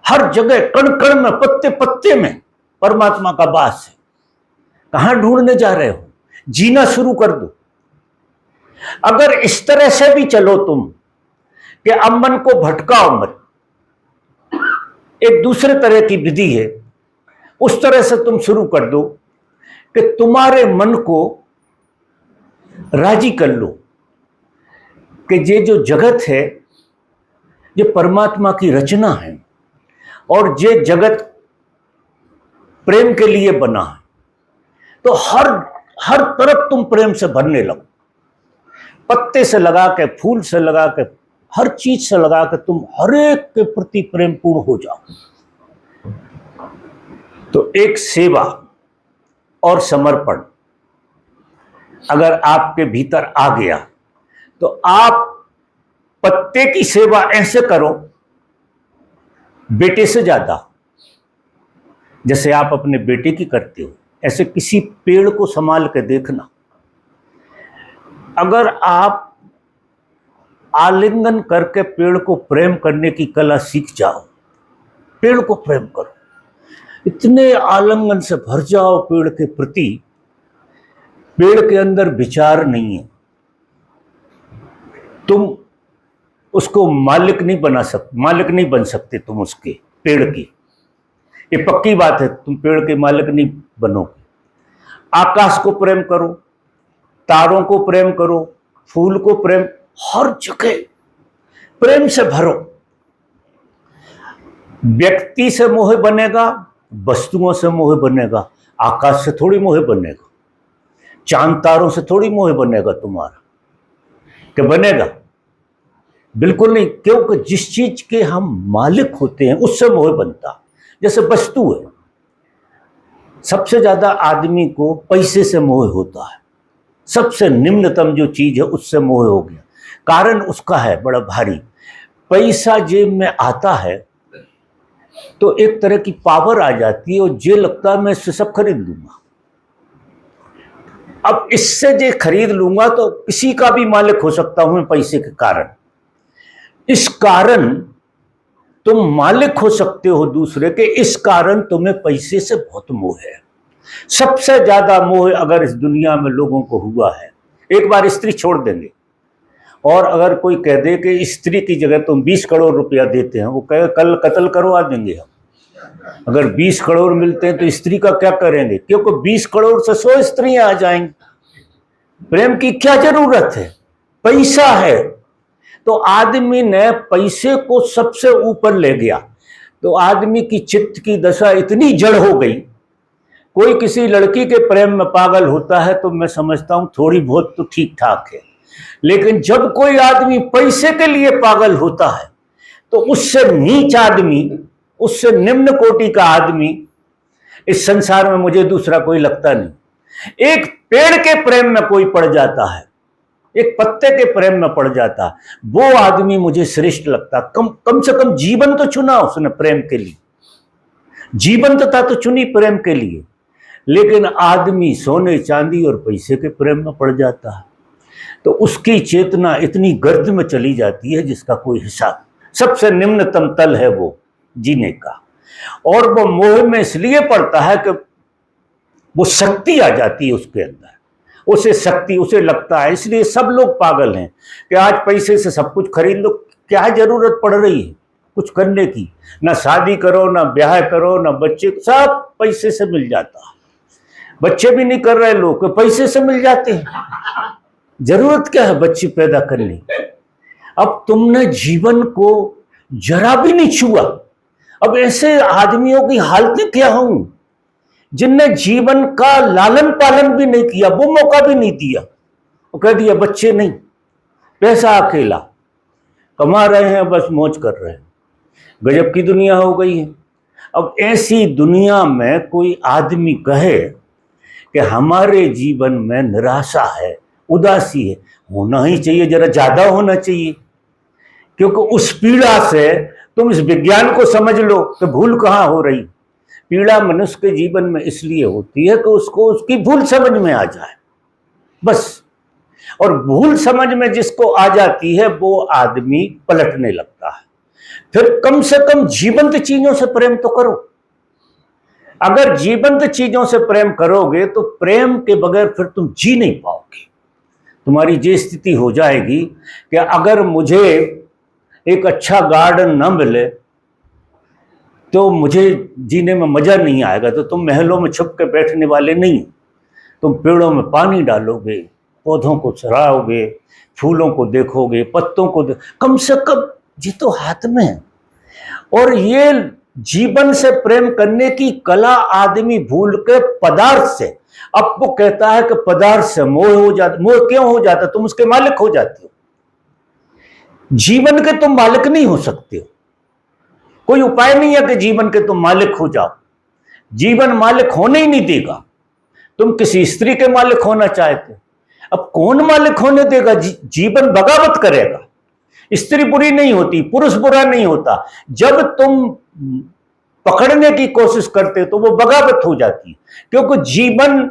हर जगह, कण कण में, पत्ते पत्ते में परमात्मा का वास है। कहां ढूंढने जा रहे हो? जीना शुरू कर दो। अगर इस तरह से भी चलो तुम कि अब मन को भटकाओ मत, एक दूसरे तरह की विधि है, उस तरह से तुम शुरू कर दो कि तुम्हारे मन को राजी कर लो कि ये जो जगत है ये परमात्मा की रचना है और ये जगत प्रेम के लिए बना है। तो हर तरफ तुम प्रेम से भरने लगो। पत्ते से लगा के, फूल से लगा के, हर चीज से लगा के तुम हर एक के प्रति प्रेम पूर्ण हो जाओ। तो एक सेवा और समर्पण अगर आपके भीतर आ गया तो आप पत्ते की सेवा ऐसे करो बेटे से ज्यादा, जैसे आप अपने बेटे की करते हो, ऐसे किसी पेड़ को संभाल के देखना। अगर आप आलिंगन करके पेड़ को प्रेम करने की कला सीख जाओ, पेड़ को प्रेम करो, इतने आलिंगन से भर जाओ पेड़ के प्रति, पेड़ के अंदर विचार नहीं है। तुम उसको मालिक नहीं बन सकते तुम उसके, पेड़ की, ये पक्की बात है। तुम पेड़ के मालिक नहीं बनोगे। आकाश को प्रेम करो, तारों को प्रेम करो, फूल को प्रेम, हर जगह प्रेम से भरो। व्यक्ति से मोह बनेगा, वस्तुओं से मोह बनेगा। आकाश से थोड़ी मोह बनेगा, चांद तारों से थोड़ी मोह बनेगा तुम्हारा, क्या बनेगा? बिल्कुल नहीं, क्योंकि जिस चीज के हम मालिक होते हैं उससे मोह बनता। जैसे वस्तु है, सबसे ज्यादा आदमी को पैसे से मोह होता है। सबसे निम्नतम जो चीज है उससे मोह हो गया। कारण उसका है बड़ा भारी। पैसा जेब में आता है तो एक तरह की पावर आ जाती है और जे लगता है मैं इससे सब खरीद लूंगा। अब इससे जे खरीद लूंगा तो किसी का भी मालिक हो सकता हूं मैं पैसे के कारण। इस कारण तुम मालिक हो सकते हो दूसरे के, इस कारण तुम्हें पैसे से बहुत मोह है। सबसे ज्यादा मोह अगर इस दुनिया में लोगों को हुआ है, एक बार स्त्री छोड़ देंगे और अगर कोई कह दे कि स्त्री की जगह तुम 20 करोड़ रुपया देते हैं, वो कहे कल कत्ल करवा देंगे हम। अगर 20 करोड़ मिलते हैं तो स्त्री का क्या करेंगे, क्योंकि 20 करोड़ से 100 स्त्रियां आ जाएंगी। प्रेम की क्या जरूरत है, पैसा है। तो आदमी ने पैसे को सबसे ऊपर ले गया, तो आदमी की चित्त की दशा इतनी जड़ हो गई। कोई किसी लड़की के प्रेम में पागल होता है तो मैं समझता हूं थोड़ी बहुत तो ठीक ठाक है, लेकिन जब कोई आदमी पैसे के लिए पागल होता है तो उससे नीच आदमी, उससे निम्न कोटि का आदमी इस संसार में मुझे दूसरा कोई लगता नहीं। एक पेड़ के प्रेम में कोई पड़ जाता है, एक पत्ते के प्रेम में पड़ जाता है, वो आदमी मुझे श्रेष्ठ लगता। कम से कम जीवन तो चुना उसने प्रेम के लिए, जीवंतता तो चुनी प्रेम के लिए। लेकिन आदमी सोने चांदी और पैसे के प्रेम में पड़ जाता है तो उसकी चेतना इतनी गर्द में चली जाती है जिसका कोई हिसाब। सबसे निम्नतम तल है वो जीने का, और वो मोह में इसलिए पड़ता है कि वो शक्ति आ जाती है उसके अंदर, उसे शक्ति, उसे लगता है। इसलिए सब लोग पागल हैं कि आज पैसे से सब कुछ खरीद लो। क्या जरूरत पड़ रही है कुछ करने की, ना शादी करो, ना ब्याह करो, ना बच्चे, सब पैसे से मिल जाता है। बच्चे भी नहीं कर रहे लोग, पैसे से मिल जाते हैं। जरूरत क्या है बच्चे पैदा करने। अब तुमने जीवन को जरा भी नहीं छुआ। अब ऐसे आदमियों की हालतें क्या हों जिनने जीवन का लालन पालन भी नहीं किया, वो मौका भी नहीं दिया। वो कह दिया बच्चे नहीं, पैसा अकेला, कमा रहे हैं बस मौज कर रहे हैं। गजब की दुनिया हो गई है। अब ऐसी दुनिया में कोई आदमी कहे कि हमारे जीवन में निराशा है, उदासी है, होना ही चाहिए, जरा ज्यादा होना चाहिए। क्योंकि उस पीड़ा से तुम इस विज्ञान को समझ लो कि भूल कहाँ हो रही। पीड़ा मनुष्य के जीवन में इसलिए होती है कि उसको उसकी भूल समझ में आ जाए, बस। और भूल समझ में जिसको आ जाती है वो आदमी पलटने लगता है। फिर कम से कम जीवंत चीजों से प्रेम तो करो। अगर जीवंत चीजों से प्रेम करोगे तो प्रेम के बगैर फिर तुम जी नहीं पाओगे। तुम्हारी ये स्थिति हो जाएगी कि अगर मुझे एक अच्छा गार्डन न मिले तो मुझे जीने में मजा नहीं आएगा। तो तुम महलों में छुप के बैठने वाले नहीं, तुम पेड़ों में पानी डालोगे, पौधों को सराहोगे, फूलों को देखोगे, पत्तों को कम से कम ये तो हाथ में है। और ये जीवन से प्रेम करने की कला आदमी भूल के पदार्थ से, अब वो कहता है कि पदार्थ से मोह हो जाता। मोह क्यों हो जाता, तुम उसके मालिक हो जाते हो। जीवन के तुम मालिक नहीं हो सकते हो। कोई उपाय नहीं है कि जीवन के तुम मालिक हो जाओ। जीवन मालिक होने ही नहीं देगा। तुम किसी स्त्री के मालिक होना चाहते, अब कौन मालिक होने देगा। जीवन बगावत करेगा। स्त्री बुरी नहीं होती, पुरुष बुरा नहीं होता। जब तुम पकड़ने की कोशिश करते तो वो बगावत हो जाती है, क्योंकि जीवन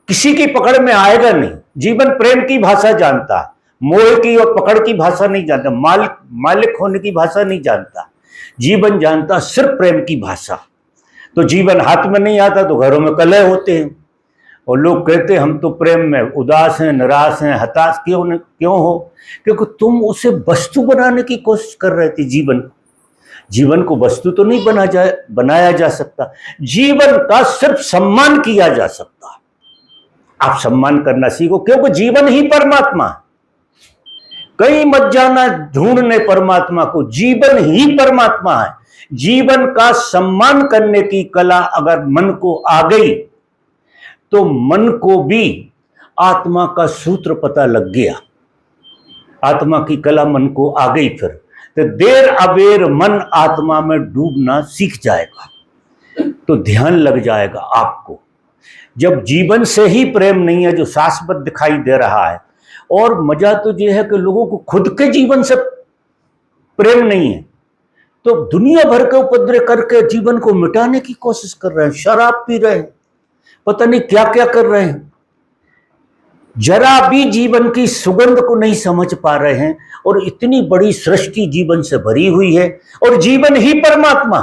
किसी की पकड़ में आएगा नहीं। जीवन प्रेम की भाषा जानता है, मोह की और पकड़ की भाषा नहीं जानता, मालिक होने की भाषा नहीं जानता। जीवन जानता सिर्फ प्रेम की भाषा। तो जीवन हाथ में नहीं आता तो घरों में कलह होते हैं, और लोग कहते हैं हम तो प्रेम में उदास हैं, निराश हैं, हताश क्यों हो, क्योंकि तुम उसे वस्तु बनाने की कोशिश कर रहे थे। जीवन को वस्तु तो नहीं बनाया जा सकता। जीवन का सिर्फ सम्मान किया जा सकता है। आप सम्मान करना सीखो, क्योंकि जीवन ही परमात्मा है। कहीं मत जाना ढूंढने परमात्मा को, जीवन ही परमात्मा है। जीवन का सम्मान करने की कला अगर मन को आ गई तो मन को भी आत्मा का सूत्र पता लग गया। आत्मा की कला मन को आ गई, फिर तो देर अबेर मन आत्मा में डूबना सीख जाएगा, तो ध्यान लग जाएगा आपको। जब जीवन से ही प्रेम नहीं है जो शाश्वत दिखाई दे रहा है, और मजा तो यह है कि लोगों को खुद के जीवन से प्रेम नहीं है, तो दुनिया भर के उपद्रव करके जीवन को मिटाने की कोशिश कर रहे हैं, शराब पी रहे हैं, पता नहीं क्या क्या कर रहे हैं, जरा भी जीवन की सुगंध को नहीं समझ पा रहे हैं। और इतनी बड़ी सृष्टि जीवन से भरी हुई है और जीवन ही परमात्मा,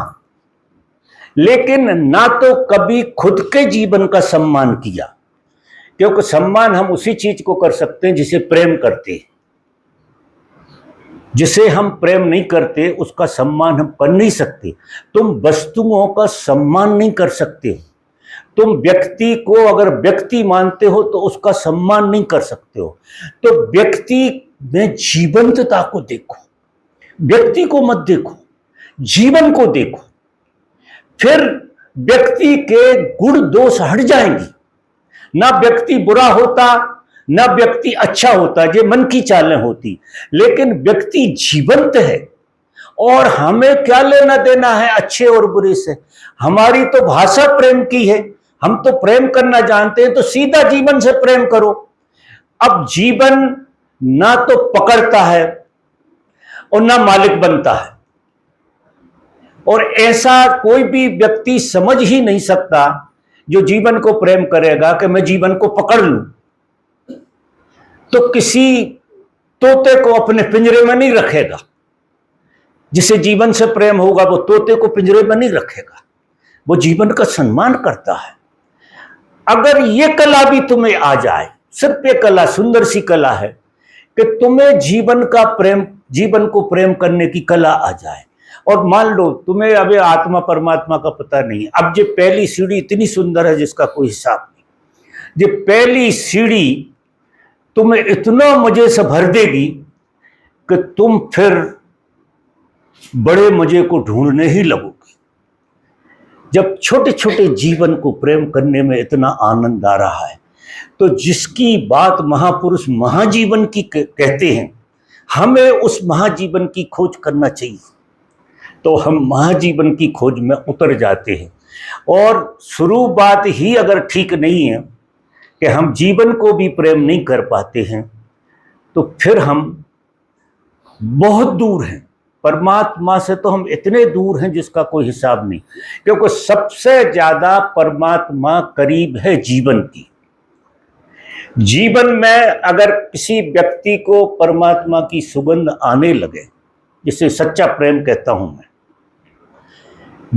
लेकिन ना तो कभी खुद के जीवन का सम्मान किया, क्योंकि सम्मान हम उसी चीज को कर सकते हैं जिसे प्रेम करते हैं। जिसे हम प्रेम नहीं करते उसका सम्मान हम कर नहीं सकते। तुम वस्तुओं का सम्मान नहीं कर सकते हो, तुम व्यक्ति को अगर व्यक्ति मानते हो तो उसका सम्मान नहीं कर सकते हो। तो व्यक्ति में जीवंतता को देखो, व्यक्ति को मत देखो, जीवन को देखो, फिर व्यक्ति के गुण दोष हट जाएंगे। ना व्यक्ति बुरा होता, ना व्यक्ति अच्छा होता, ये मन की चालें होती, लेकिन व्यक्ति जीवंत है। और हमें क्या लेना देना है अच्छे और बुरे से? हमारी तो भाषा प्रेम की है, हम तो प्रेम करना जानते हैं, तो सीधा जीवन से प्रेम करो। अब जीवन ना तो पकड़ता है और ना मालिक बनता है, और ऐसा कोई भी व्यक्ति समझ ही नहीं सकता जो जीवन को प्रेम करेगा कि मैं जीवन को पकड़ लूं। तो किसी तोते को अपने पिंजरे में नहीं रखेगा, जिसे जीवन से प्रेम होगा वो तोते को पिंजरे में नहीं रखेगा, वो जीवन का सम्मान करता है। अगर ये कला भी तुम्हें आ जाए, सिर्फ ये कला, सुंदर सी कला है कि तुम्हें जीवन को प्रेम करने की कला आ जाए, और मान लो तुम्हें अभी आत्मा परमात्मा का पता नहीं, अब ये पहली सीढ़ी इतनी सुंदर है जिसका कोई हिसाब नहीं। ये पहली सीढ़ी तुम्हें इतना मजे से भर देगी कि तुम फिर बड़े मजे को ढूंढने ही लगोगे। जब छोटे छोटे जीवन को प्रेम करने में इतना आनंद आ रहा है, तो जिसकी बात महापुरुष महाजीवन की कहते हैं, हमें उस महाजीवन की खोज करना चाहिए। तो हम महाजीवन की खोज में उतर जाते हैं, और शुरू बात ही अगर ठीक नहीं है कि हम जीवन को भी प्रेम नहीं कर पाते हैं, तो फिर हम बहुत दूर हैं परमात्मा से। तो हम इतने दूर हैं जिसका कोई हिसाब नहीं, क्योंकि सबसे ज्यादा परमात्मा करीब है जीवन की। जीवन में अगर किसी व्यक्ति को परमात्मा की सुगंध आने लगे, जिसे सच्चा प्रेम कहता हूं मैं,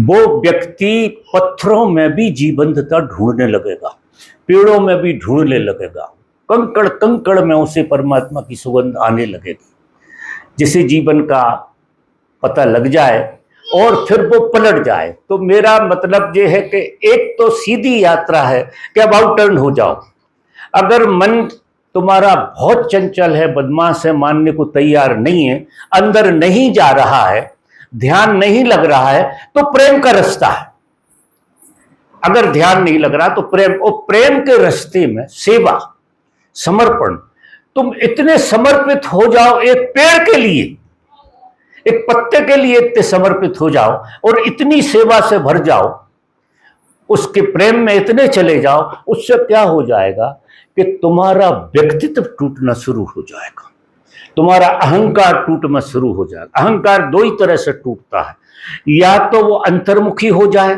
वो व्यक्ति पत्थरों में भी जीवंतता ढूंढने लगेगा, पेड़ों में भी ढूंढने लगेगा, कंकड़ कंकड़ में उसे परमात्मा की सुगंध आने लगेगी। जिसे जीवन का पता लग जाए और फिर वो पलट जाए। तो मेरा मतलब ये है कि एक तो सीधी यात्रा है कि अब आउट टर्न हो जाओ। अगर मन तुम्हारा बहुत चंचल है, बदमाश है, मानने को तैयार नहीं है, अंदर नहीं जा रहा है, ध्यान नहीं लग रहा है, तो प्रेम का रास्ता है। अगर ध्यान नहीं लग रहा तो प्रेम, और प्रेम के रास्ते में सेवा, समर्पण, तुम इतने समर्पित हो जाओ, एक पेड़ के लिए, एक पत्ते के लिए इतने समर्पित हो जाओ और इतनी सेवा से भर जाओ, उसके प्रेम में इतने चले जाओ, उससे क्या हो जाएगा कि तुम्हारा व्यक्तित्व टूटना शुरू हो जाएगा, तुम्हारा अहंकार टूटना शुरू हो जाएगा। अहंकार दो ही तरह से टूटता है, या तो वो अंतर्मुखी हो जाए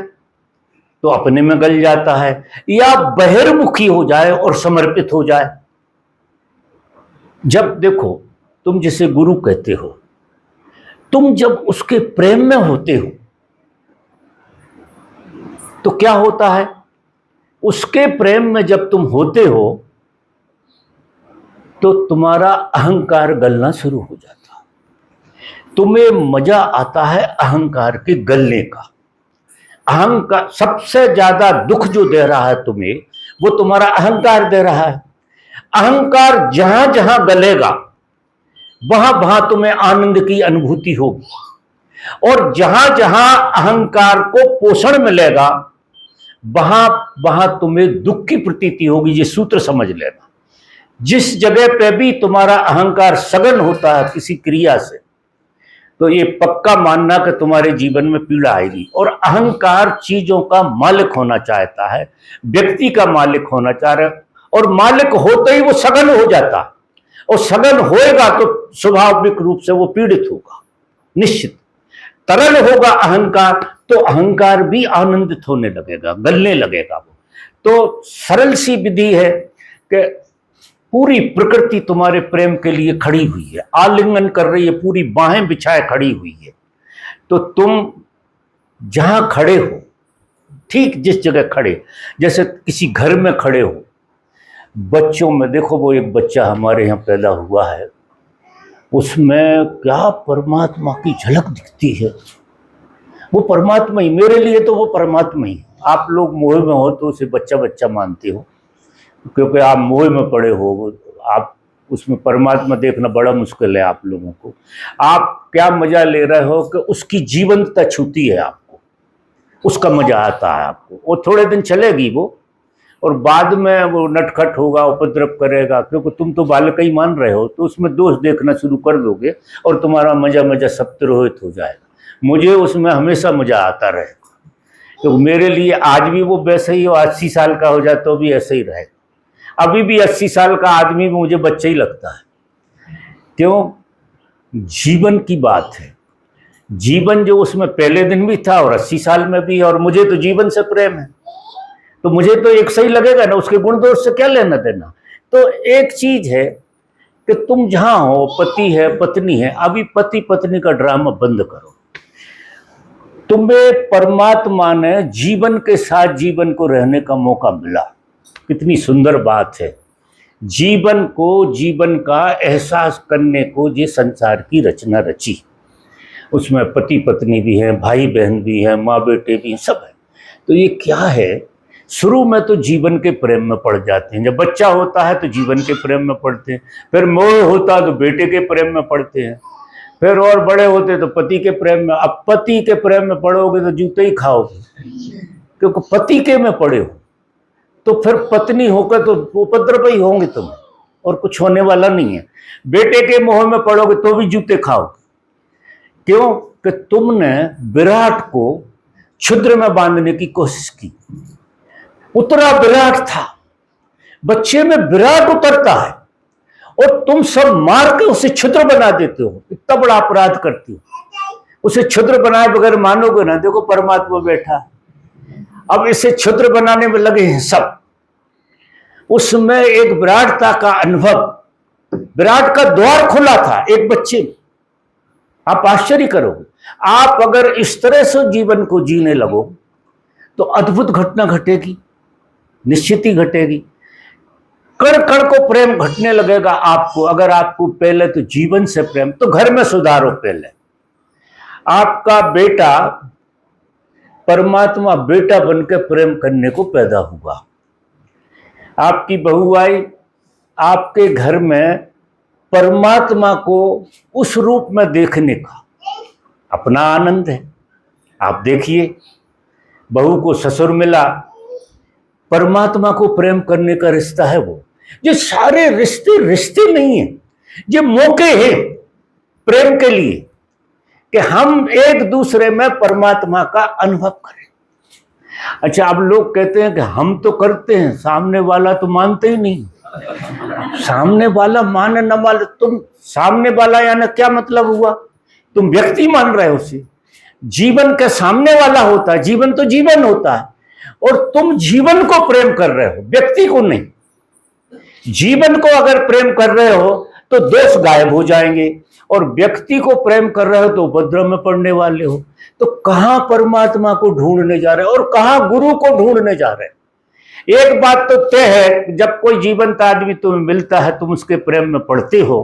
तो अपने में गल जाता है, या बहिर्मुखी हो जाए और समर्पित हो जाए। जब देखो, तुम जिसे गुरु कहते हो, तुम जब उसके प्रेम में होते हो तो क्या होता है? उसके प्रेम में जब तुम होते हो तो तुम्हारा अहंकार गलना शुरू हो जाता है। तुम्हें मजा आता है अहंकार के गलने का। अहंकार सबसे ज्यादा दुख जो दे रहा है तुम्हें, वो तुम्हारा अहंकार दे रहा है। अहंकार जहां जहां गलेगा वहां वहां तुम्हें आनंद की अनुभूति होगी, और जहां जहां अहंकार को पोषण मिलेगा वहां वहां तुम्हें दुख की प्रतीति होगी। ये सूत्र समझ लेना। जिस जगह पे भी तुम्हारा अहंकार सघन होता है किसी क्रिया से, तो ये पक्का मानना कि तुम्हारे जीवन में पीड़ा आएगी। और अहंकार चीजों का मालिक होना चाहता है, व्यक्ति का मालिक होना चाह रहा है, और मालिक होते ही वो सघन हो जाता है, और सघन होएगा तो स्वाभाविक रूप से वो पीड़ित होगा, निश्चित। तरल होगा अहंकार तो अहंकार भी आनंदित होने लगेगा, गलने लगेगा वो। तो सरल सी विधि है कि पूरी प्रकृति तुम्हारे प्रेम के लिए खड़ी हुई है, आलिंगन कर रही है, पूरी बाहें बिछाए खड़ी हुई है। तो तुम जहां खड़े हो, ठीक जिस जगह खड़े, जैसे किसी घर में खड़े हो, बच्चों में देखो, वो एक बच्चा हमारे यहाँ पैदा हुआ है, उसमें क्या परमात्मा की झलक दिखती है। वो परमात्मा ही, मेरे लिए तो वो परमात्मा ही। आप लोग मोह में हो तो उसे बच्चा बच्चा मानते हो, क्योंकि आप मोह में पड़े हो, आप उसमें परमात्मा देखना बड़ा मुश्किल है आप लोगों को। आप क्या मजा ले रहे हो कि उसकी जीवंतता छूती है आपको, उसका मजा आता है आपको। वो थोड़े दिन चलेगी वो, और बाद में वो नटखट होगा, उपद्रव करेगा, क्योंकि तुम तो बालक ही मान रहे हो, तो उसमें दोष देखना शुरू कर दोगे और तुम्हारा मजा मजा सब तिरोहित हो जाएगा। मुझे उसमें हमेशा मजा आता रहेगा, तो मेरे लिए आज भी वो वैसे ही हो, 80 साल का हो जाए तो भी ऐसे ही रहेगा। अभी भी 80 साल का आदमी मुझे बच्चा ही लगता है। क्यों? जीवन की बात है, जीवन जो उसमें पहले दिन भी था और 80 साल में भी, और मुझे तो जीवन से प्रेम है, तो मुझे तो एक सही लगेगा ना, उसके गुण दोष से क्या लेना देना। तो एक चीज है कि तुम जहां हो, पति है पत्नी है, अभी पति पत्नी का ड्रामा बंद करो। तुम्हें परमात्मा ने जीवन के साथ जीवन को रहने का मौका मिला, कितनी सुंदर बात है। जीवन को, जीवन का एहसास करने को ये संसार की रचना रची, उसमें पति पत्नी भी है, भाई बहन भी है, माँ बेटे भी हैं, सब है। तो ये क्या है, शुरू में तो जीवन के प्रेम में पड़ जाते हैं। जब बच्चा होता है तो जीवन के प्रेम में पड़ते हैं, फिर मोह होता है तो बेटे के प्रेम में पड़ते हैं, फिर और बड़े होते तो पति के प्रेम में। अब पति के प्रेम में पड़ोगे तो जूते ही खाओगे, क्योंकि पति के में पड़े हो। तो फिर पत्नी होकर तो उपद्रव ही होंगे तुम्हें, और कुछ होने वाला नहीं है। बेटे के मोह में पड़ोगे तो भी जूते खाओगे। क्यों? कि तुमने विराट को क्षुद्र में बांधने की कोशिश की। उतरा विराट था, बच्चे में विराट उतरता है, और तुम सब मार के उसे क्षुद्र बना देते हो। इतना बड़ा अपराध करती हो, उसे क्षुद्र बनाए बगैर मानोगे ना। देखो परमात्मा बैठा, अब इसे क्षुद्र बनाने में लगे हैं सब। उसमें एक विराटता का अनुभव, विराट का द्वार खुला था एक बच्चे में। आप आश्चर्य करोगे, आप अगर इस तरह से जीवन को जीने लगो तो अद्भुत घटना घटेगी, निश्चित ही घटेगी। कण कण को प्रेम घटने लगेगा आपको। अगर आपको पहले तो जीवन से प्रेम, तो घर में सुधारो। पहले आपका बेटा परमात्मा बेटा बनकर प्रेम करने को पैदा हुआ, आपकी बहू आई, आपके घर में परमात्मा को उस रूप में देखने का अपना आनंद है। आप देखिए, बहू को ससुर मिला, परमात्मा को प्रेम करने का रिश्ता है वो। ये सारे रिश्ते रिश्ते नहीं है, ये मौके हैं प्रेम के लिए कि हम एक दूसरे में परमात्मा का अनुभव करें। अच्छा, अब लोग कहते हैं कि हम तो करते हैं, सामने वाला तो मानते ही नहीं। सामने वाला माने न माने, तुम सामने वाला यानी क्या मतलब हुआ? तुम व्यक्ति मान रहे हो उसे। जीवन के सामने वाला होता है, जीवन तो जीवन होता है, और तुम जीवन को प्रेम कर रहे हो, व्यक्ति को नहीं। जीवन को अगर प्रेम कर रहे हो तो दोष गायब हो जाएंगे, और व्यक्ति को प्रेम कर रहे हो तो उपद्रव में पड़ने वाले हो। तो कहां परमात्मा को ढूंढने जा रहे हो और कहां गुरु को ढूंढने जा रहे हो? एक बात तो तय है, जब कोई जीवंत आदमी तुम्हें मिलता है, तुम उसके प्रेम में पड़ते हो,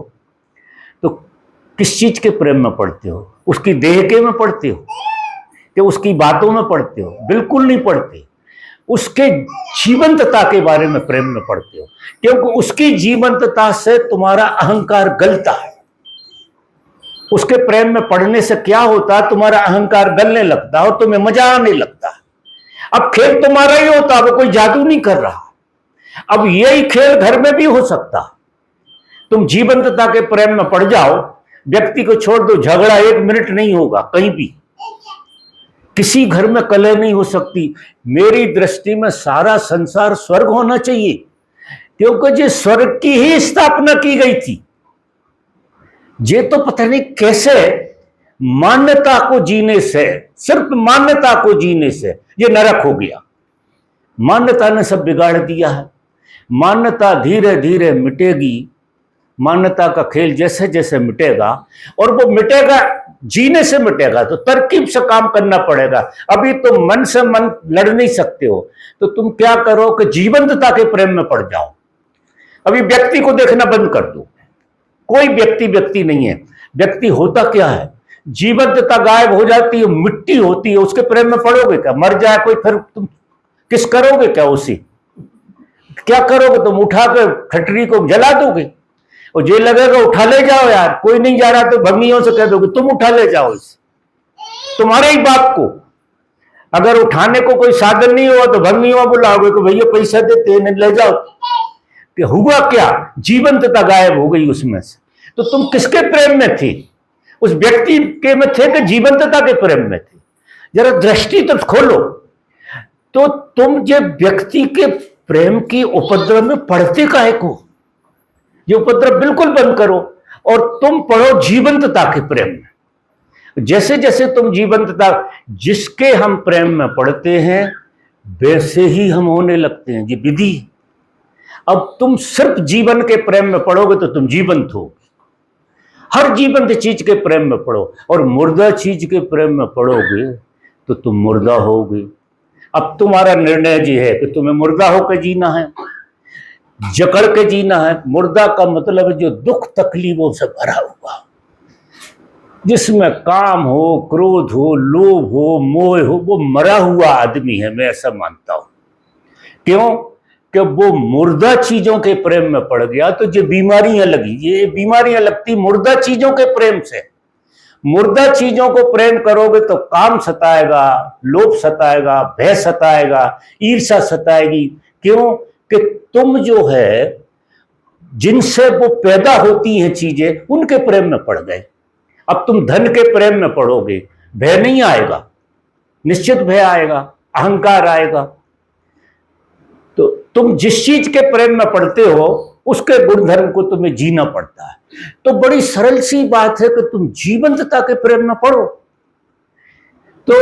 तो किस चीज के प्रेम में पड़ते हो? उसकी देह के में पड़ते हो कि उसकी बातों में पड़ते हो? बिल्कुल नहीं पड़ते। उसके जीवंतता के बारे में प्रेम में पड़ते हो, क्योंकि उसकी जीवंतता से तुम्हारा अहंकार गलता है। उसके प्रेम में पड़ने से क्या होता है? तुम्हारा अहंकार गलने लगता है और तुम्हें मजा आने लगता है। अब खेल तुम्हारा ही होता है, वो कोई जादू नहीं कर रहा। अब यही खेल घर में भी हो सकता है। तुम जीवंतता के प्रेम में पड़ जाओ, व्यक्ति को छोड़ दो, झगड़ा 1 मिनट नहीं होगा कहीं भी, किसी घर में कलह नहीं हो सकती। मेरी दृष्टि में सारा संसार स्वर्ग होना चाहिए, क्योंकि ये स्वर्ग की ही स्थापना की गई थी। ये तो पता नहीं कैसे मान्यता को जीने से, सिर्फ मान्यता को जीने से ये नरक हो गया। मान्यता ने सब बिगाड़ दिया है। मान्यता धीरे धीरे मिटेगी। मान्यता का खेल जैसे जैसे मिटेगा, और वो मिटेगा जीने से मिटेगा, तो तरकीब से काम करना पड़ेगा। अभी तुम मन से मन लड़ नहीं सकते हो, तो तुम क्या करो कि जीवंतता के प्रेम में पड़ जाओ। अभी व्यक्ति को देखना बंद कर दो। कोई व्यक्ति नहीं है। व्यक्ति होता क्या है? जीवंतता गायब हो जाती है, मिट्टी होती है। उसके प्रेम में पड़ोगे क्या? मर जाए कोई, फिर तुम किस करोगे क्या? उसी क्या करोगे? तुम उठा कर खटरी को जला दोगे, और ये लगेगा उठा ले जाओ यार, कोई नहीं जा रहा तो भंगियों से कह दोगे तुम उठा ले जाओ इसे, तुम्हारे ही बाप को। अगर उठाने को कोई साधन नहीं हुआ तो भंगियों बुलाओगे कि भैया पैसा देते हैं ले जाओ। कि हुआ क्या? जीवंतता गायब हो गई उसमें से। तो तुम किसके प्रेम में थे? उस व्यक्ति के में थे कि जीवंतता के प्रेम में थे? जरा दृष्टि तो खोलो। तो तुम जो व्यक्ति के प्रेम की उपद्रव में पड़ते काहे को? ये उपद्रव बिल्कुल बंद करो, और तुम पढ़ो जीवंतता के प्रेम में। जैसे जैसे तुम जीवंतता, जिसके हम प्रेम में पढ़ते हैं वैसे ही हम होने लगते हैं। ये विधि। अब तुम सिर्फ जीवन के प्रेम में पढ़ोगे तो तुम जीवंत हो। हर जीवंत चीज के प्रेम में पढ़ो, और मुर्दा चीज के प्रेम में पढ़ोगे तो तुम मुर्दा होगे। अब तुम्हारा निर्णय जी है कि तुम्हें मुर्दा होकर जीना है, जकड़ के जीना है। मुर्दा का मतलब है जो दुख तकलीफों से भरा हुआ, जिसमें काम हो, क्रोध हो, लोभ हो, मोह हो, वो मरा हुआ आदमी है। मैं ऐसा मानता हूं। क्यों? कि वो मुर्दा चीजों के प्रेम में पड़ गया तो जो बीमारियां लगी, ये बीमारियां लगती मुर्दा चीजों के प्रेम से। मुर्दा चीजों को प्रेम करोगे तो काम सताएगा, लोभ सताएगा, भय सताएगा, ईर्ष्या सताएगी। क्यों? कि तुम जो है, जिनसे वो पैदा होती हैं चीजें, उनके प्रेम में पड़ गए। अब तुम धन के प्रेम में पड़ोगे, भय नहीं आएगा, निश्चित भय आएगा, अहंकार आएगा। तो तुम जिस चीज के प्रेम में पड़ते हो उसके गुणधर्म को तुम्हें जीना पड़ता है। तो बड़ी सरल सी बात है कि तुम जीवंतता के प्रेम में पड़ो। तो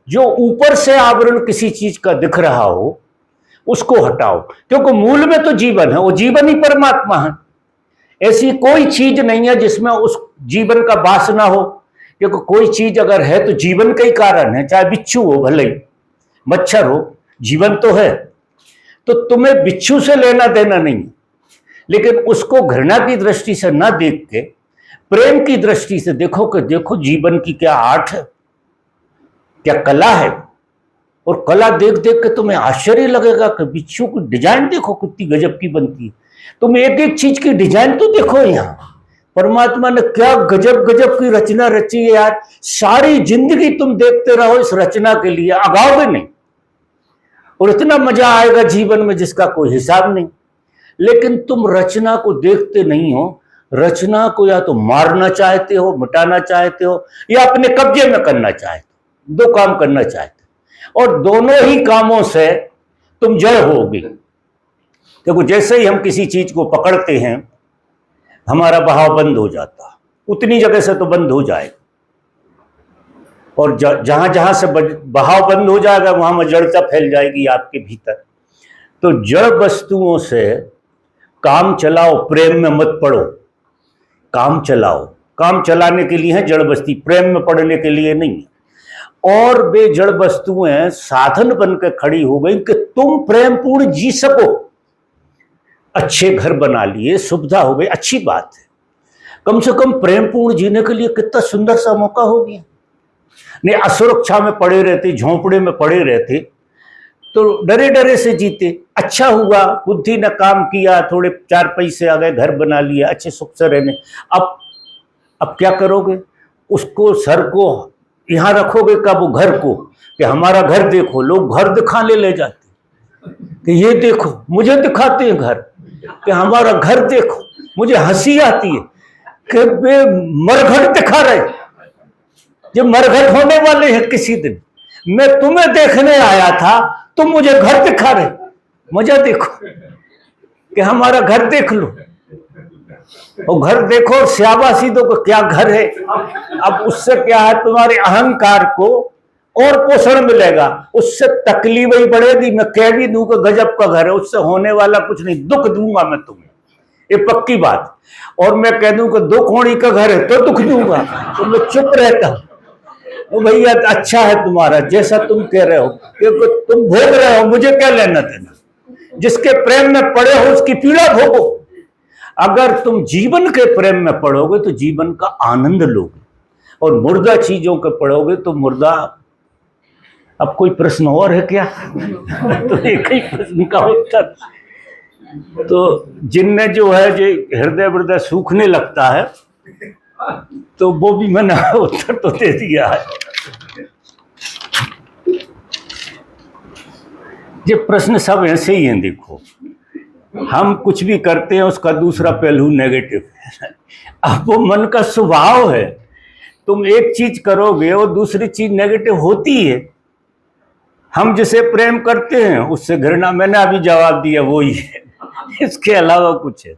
जो ऊपर से आवरण किसी चीज का दिख रहा हो उसको हटाओ, क्योंकि मूल में तो जीवन है, वो जीवन ही परमात्मा है। ऐसी कोई चीज नहीं है जिसमें उस जीवन का वास ना हो, क्योंकि कोई चीज अगर है तो जीवन का ही कारण है। चाहे बिच्छू हो, भले ही मच्छर हो, जीवन तो है। तो तुम्हें बिच्छू से लेना देना नहीं, लेकिन उसको घृणा की दृष्टि से ना देख के प्रेम की दृष्टि से देखो कि देखो जीवन की क्या आर्ट है, क्या कला है। और कला देख देख के तुम्हें आश्चर्य लगेगा कि बिच्छू की डिजाइन देखो कितनी गजब की बनती है। तुम एक एक चीज की डिजाइन तो देखो। यहाँ परमात्मा ने क्या गजब गजब की रचना रची है यार। सारी जिंदगी तुम देखते रहो इस रचना के लिए, अगाओगे नहीं, और इतना मजा आएगा जीवन में जिसका कोई हिसाब नहीं। लेकिन तुम रचना को देखते नहीं हो। रचना को या तो मारना चाहते हो, मिटाना चाहते हो, या अपने कब्जे में करना चाहते हो। दो काम करना चाहते हो, और दोनों ही कामों से तुम जड़ होगे। देखो, जैसे ही हम किसी चीज को पकड़ते हैं हमारा बहाव बंद हो जाता, उतनी जगह से तो बंद हो जाएगा, और जहां जहां से बहाव बंद हो जाएगा वहां जड़ता फैल जाएगी आपके भीतर। तो जड़ वस्तुओं से काम चलाओ, प्रेम में मत पड़ो। काम चलाओ, काम चलाने के लिए है जड़ वस्तु, प्रेम में पड़ने के लिए नहीं। और वे जड़ वस्तुएं साधन बनकर खड़ी हो गई कि तुम प्रेम पूर्ण जी सको। अच्छे घर बना लिए, सुविधा हो गई, अच्छी बात है। कम से कम प्रेम पूर्ण जीने के लिए कितना सुंदर सा मौका हो गया। नहीं, असुरक्षा में पड़े रहते, झोंपड़े में पड़े रहते तो डरे डरे से जीते। अच्छा हुआ बुद्धि ने काम किया, थोड़े 4 पैसे आ गए, घर बना लिया, अच्छे सुख से रहने। अब क्या करोगे? उसको सर को यहां रखोगे कब? वो घर को, कि हमारा घर देखो। लोग घर दिखाने ले जाते कि ये देखो, मुझे दिखाते हैं घर कि हमारा घर देखो। मुझे हंसी आती है कि वे मरघट दिखा रहे, जो मरघट होने वाले हैं किसी दिन। मैं तुम्हें देखने आया था, तुम मुझे घर दिखा रहे। मजा देखो कि हमारा घर देख लो। और घर देखो, श्याबाशी तो क्या घर है। अब उससे क्या है, तुम्हारे अहंकार को और पोषण मिलेगा, उससे तकलीफ ही बढ़ेगी। मैं कह भी दूं कि गजब का घर है, उससे होने वाला कुछ नहीं, दुख दूंगा मैं तुम्हें, ये पक्की बात। और मैं कह दूं कि 2 कोड़ी का घर है तो दुख दूंगा, तो मैं चुप रहता हूं। तो भैया अच्छा है तुम्हारा, जैसा तुम कह रहे हो, क्योंकि तुम भोग रहे हो, मुझे क्या लेना देना। जिसके प्रेम में पड़े हो उसकी पीड़ा भोगो। अगर तुम जीवन के प्रेम में पड़ोगे तो जीवन का आनंद लोगे, और मुर्दा चीजों के पड़ोगे तो मुर्दा। अब कोई प्रश्न और है क्या? तो एक ही प्रश्न का उत्तर। तो जिनने जो है जो हृदय सूखने लगता है, तो वो भी मैंने उत्तर तो दे दिया है। ये प्रश्न सब ऐसे ही हैं। देखो, हम कुछ भी करते हैं उसका दूसरा पहलू नेगेटिव है। अब वो मन का स्वभाव है, तुम एक चीज करोगे और दूसरी चीज नेगेटिव होती है। हम जिसे प्रेम करते हैं उससे घृणा, मैंने अभी जवाब दिया, वो ही है, इसके अलावा कुछ है।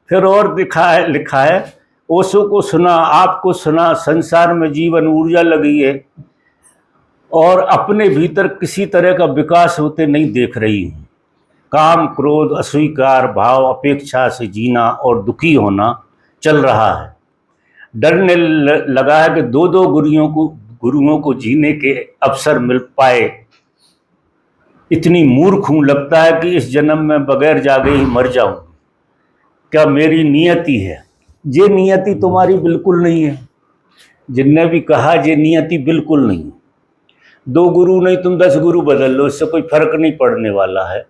फिर और लिखा है, ओशो को सुना, आपको सुना, संसार में जीवन ऊर्जा लगी है और अपने भीतर किसी तरह का विकास होते नहीं देख रही हूँ। काम, क्रोध, अस्वीकार भाव, अपेक्षा से जीना और दुखी होना चल रहा है। डरने लगा है कि 2 गुरुओं को जीने के अवसर मिल पाए। इतनी मूर्ख हूं, लगता है कि इस जन्म में बगैर जागे ही मर जाऊं। क्या मेरी नियति है? ये नियति तुम्हारी बिल्कुल नहीं है। जिनने भी कहा ये नियति बिल्कुल नहीं। 2 गुरु नहीं, तुम 10 गुरु बदल लो, इससे कोई फर्क नहीं पड़ने वाला है।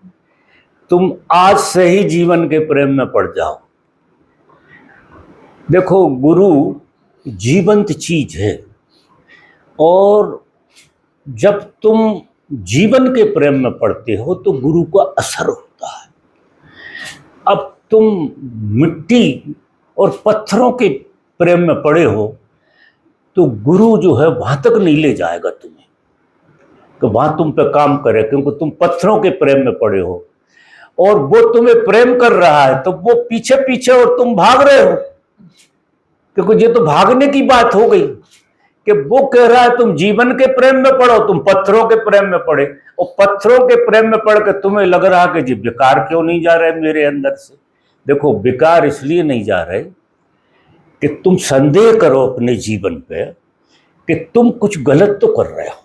तुम आज से ही जीवन के प्रेम में पड़ जाओ। देखो, गुरु जीवंत चीज है, और जब तुम जीवन के प्रेम में पड़ते हो तो गुरु का असर होता है। अब तुम मिट्टी और पत्थरों के प्रेम में पड़े हो तो गुरु जो है वहां तक नहीं ले जाएगा तुम्हें, कि वहां तुम पे काम करे, क्योंकि तुम पत्थरों के प्रेम में पड़े हो और वो तुम्हें प्रेम कर रहा है, तो वो पीछे पीछे और तुम भाग रहे हो। क्योंकि ये तो भागने की बात हो गई कि वो कह रहा है तुम जीवन के प्रेम में पड़ो, तुम पत्थरों के प्रेम में पड़े, और पत्थरों के प्रेम में पड़ के तुम्हें लग रहा कि जी विकार क्यों नहीं जा रहे मेरे अंदर से। देखो, विकार इसलिए नहीं जा रहे कि तुम संदेह करो अपने जीवन पे कि तुम कुछ गलत तो कर रहे हो।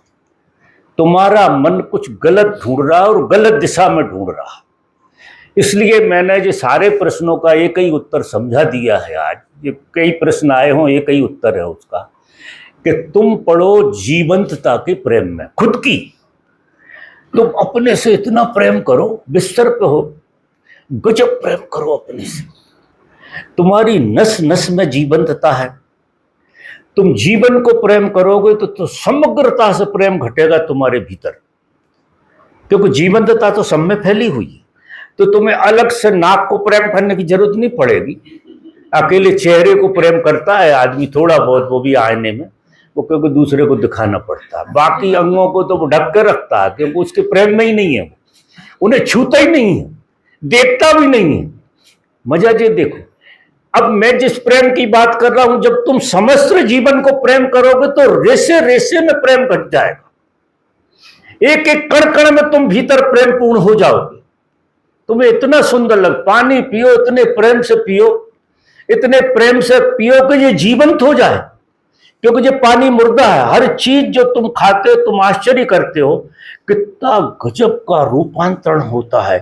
तुम्हारा मन कुछ गलत ढूंढ रहा है और गलत दिशा में ढूंढ रहा है। इसलिए मैंने ये सारे प्रश्नों का एक ही उत्तर समझा दिया है। आज ये कई प्रश्न आए हों, एक ही उत्तर है उसका, कि तुम पढ़ो जीवंतता के प्रेम में। खुद की तुम अपने से इतना प्रेम करो, बिस्तर पे हो, गजब प्रेम करो अपने से। तुम्हारी नस नस में जीवंतता है। तुम जीवन को प्रेम करोगे तो समग्रता से प्रेम घटेगा तुम्हारे भीतर, क्योंकि जीवंतता तो सब में फैली हुई है। तो तुम्हें अलग से नाक को प्रेम करने की जरूरत नहीं पड़ेगी। अकेले चेहरे को प्रेम करता है आदमी थोड़ा बहुत, वो भी आईने में, वो क्योंकि दूसरे को दिखाना पड़ता है। बाकी अंगों को तो वो ढक के रखता है, क्योंकि उसके प्रेम में ही नहीं है, उन्हें छूता ही नहीं है, देखता भी नहीं है। मजा ये देखो, अब मैं जिस प्रेम की बात कर रहा हूं, जब तुम समस्त जीवन को प्रेम करोगे तो रेसे रेसे में प्रेम घट जाएगा। एक एक कण कण में तुम भीतर प्रेम पूर्ण हो जाओगे। तुम्हें इतना सुंदर लग, पानी पियो, इतने प्रेम से पियो, इतने प्रेम से पियो कि ये जीवंत हो जाए। क्योंकि ये पानी मुर्दा है। हर चीज जो तुम खाते हो, तुम आश्चर्य करते हो कितना गजब का रूपांतरण होता है।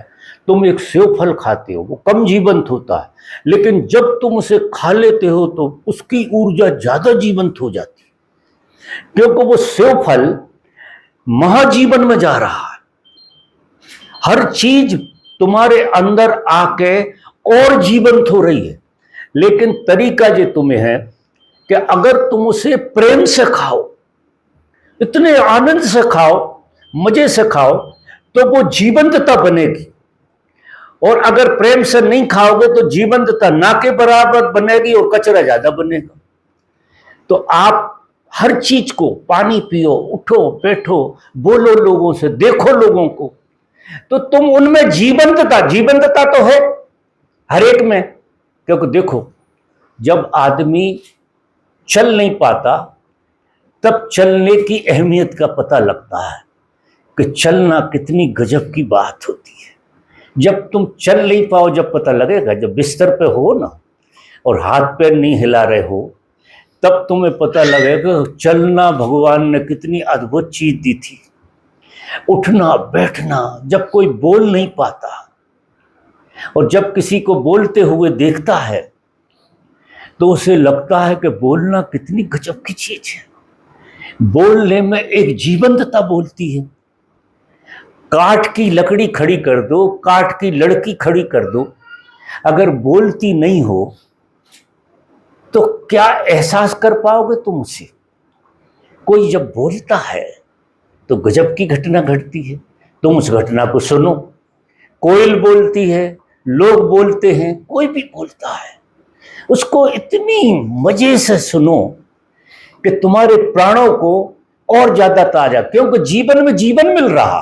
तुम एक सेव फल खाते हो, वो कम जीवंत होता है, लेकिन जब तुम उसे खा लेते हो तो उसकी ऊर्जा ज्यादा जीवंत हो जाती है, क्योंकि वो सेव फल महाजीवन में जा रहा है। हर चीज तुम्हारे अंदर आके और जीवंत हो रही है। लेकिन तरीका ये तुम्हें है कि अगर तुम उसे प्रेम से खाओ, इतने आनंद से खाओ, मजे से खाओ, तो वो जीवंतता बनेगी। और अगर प्रेम से नहीं खाओगे तो जीवंतता ना के बराबर बनेगी और कचरा ज्यादा बनेगा। तो आप हर चीज को, पानी पियो, उठो बैठो, बोलो लोगों से, देखो लोगों को, तो तुम उनमें जीवंतता तो है हर एक में, क्योंकि देखो, जब आदमी चल नहीं पाता तब चलने की अहमियत का पता लगता है कि चलना कितनी गजब की बात होती है। जब तुम चल नहीं पाओ जब पता लगेगा, जब बिस्तर पे हो ना और हाथ पैर नहीं हिला रहे हो, तब तुम्हें पता लगेगा चलना भगवान ने कितनी अद्भुत चीज दी थी। उठना बैठना, जब कोई बोल नहीं पाता और जब किसी को बोलते हुए देखता है तो उसे लगता है कि बोलना कितनी गजब की चीज है। बोलने में एक जीवंतता बोलती है। काठ की लकड़ी खड़ी कर दो, काठ की लड़की खड़ी कर दो, अगर बोलती नहीं हो तो क्या एहसास कर पाओगे तुम उसे? कोई जब बोलता है तो गजब की घटना घटती है। तुम उस घटना को सुनो। कोयल बोलती है, लोग बोलते हैं, कोई भी बोलता है, उसको इतनी मजे से सुनो कि तुम्हारे प्राणों को और ज्यादा ताजा, क्योंकि जीवन में जीवन मिल रहा।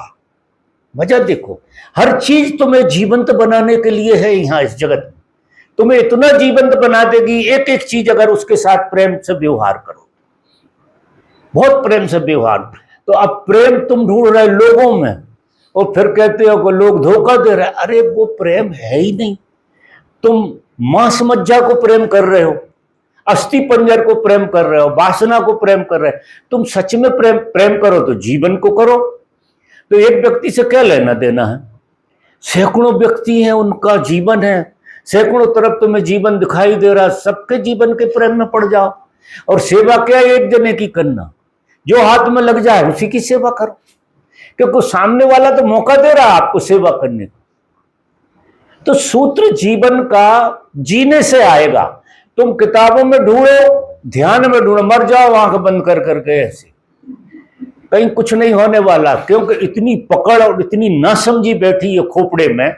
मजा देखो, हर चीज तुम्हें जीवंत बनाने के लिए है यहाँ इस जगत में। तुम्हें इतना जीवंत बना देगी एक एक चीज, अगर उसके साथ प्रेम से व्यवहार करो, बहुत प्रेम से व्यवहार। तो अब प्रेम तुम ढूंढ रहे लोगों में और फिर कहते हो कि लोग धोखा दे रहे। अरे वो प्रेम है ही नहीं। तुम मांस मज्जा को प्रेम कर रहे हो, अस्थि पंजर को प्रेम कर रहे हो, वासना को प्रेम कर रहे हो। तुम सच में प्रेम करो तो जीवन को करो। तो एक व्यक्ति से क्या लेना देना है? सैकड़ों व्यक्ति हैं, उनका जीवन है, सैकड़ों तरफ तुम्हें जीवन दिखाई दे रहा, सबके जीवन के प्रेम में पड़ जाओ। और सेवा क्या एक जने की करना, जो हाथ में लग जाए उसी की सेवा करो, क्योंकि सामने वाला तो मौका दे रहा है आपको सेवा करने का। तो सूत्र जीवन का जीने से आएगा। तुम किताबों में ढूंढो, ध्यान में ढूंढो, मर जाओ आंख बंद कर करके, ऐसे कहीं कुछ नहीं होने वाला। क्योंकि इतनी पकड़ और इतनी नासमझी बैठी है खोपड़े में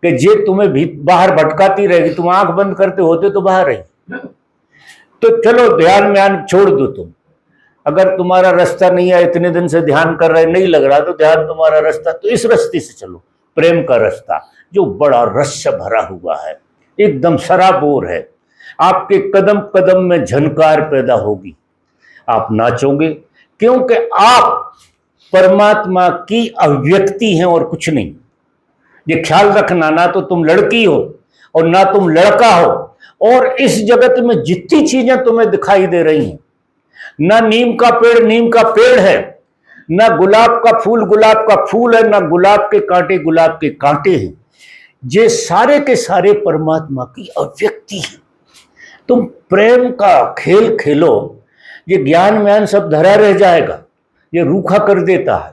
कि जे तुम्हें भी बाहर भटकाती रहेगी। तुम आंख बंद करते होते तो बाहर रही। तो चलो ध्यान में छोड़ दो तुम। अगर तुम्हारा रास्ता नहीं है, इतने दिन से ध्यान कर रहे नहीं लग रहा, तो ध्यान तुम्हारा रास्ता, तो इस रास्ते से चलो, प्रेम का रास्ता जो बड़ा रस से भरा हुआ है, एकदम सराबोर है। आपके कदम कदम में झनकार पैदा होगी, आप नाचोगे, क्योंकि आप परमात्मा की अभिव्यक्ति हैं और कुछ नहीं। ये ख्याल रखना, ना तो तुम लड़की हो और ना तुम लड़का हो। और इस जगत में जितनी चीजें तुम्हें दिखाई दे रही हैं, ना नीम का पेड़ नीम का पेड़ है, ना गुलाब का फूल गुलाब का फूल है, ना गुलाब के कांटे गुलाब के कांटे हैं। ये सारे के सारे परमात्मा की अभिव्यक्ति है। तुम प्रेम का खेल खेलो, ये ज्ञान व्यान सब धरा रह जाएगा, ये रूखा कर देता है,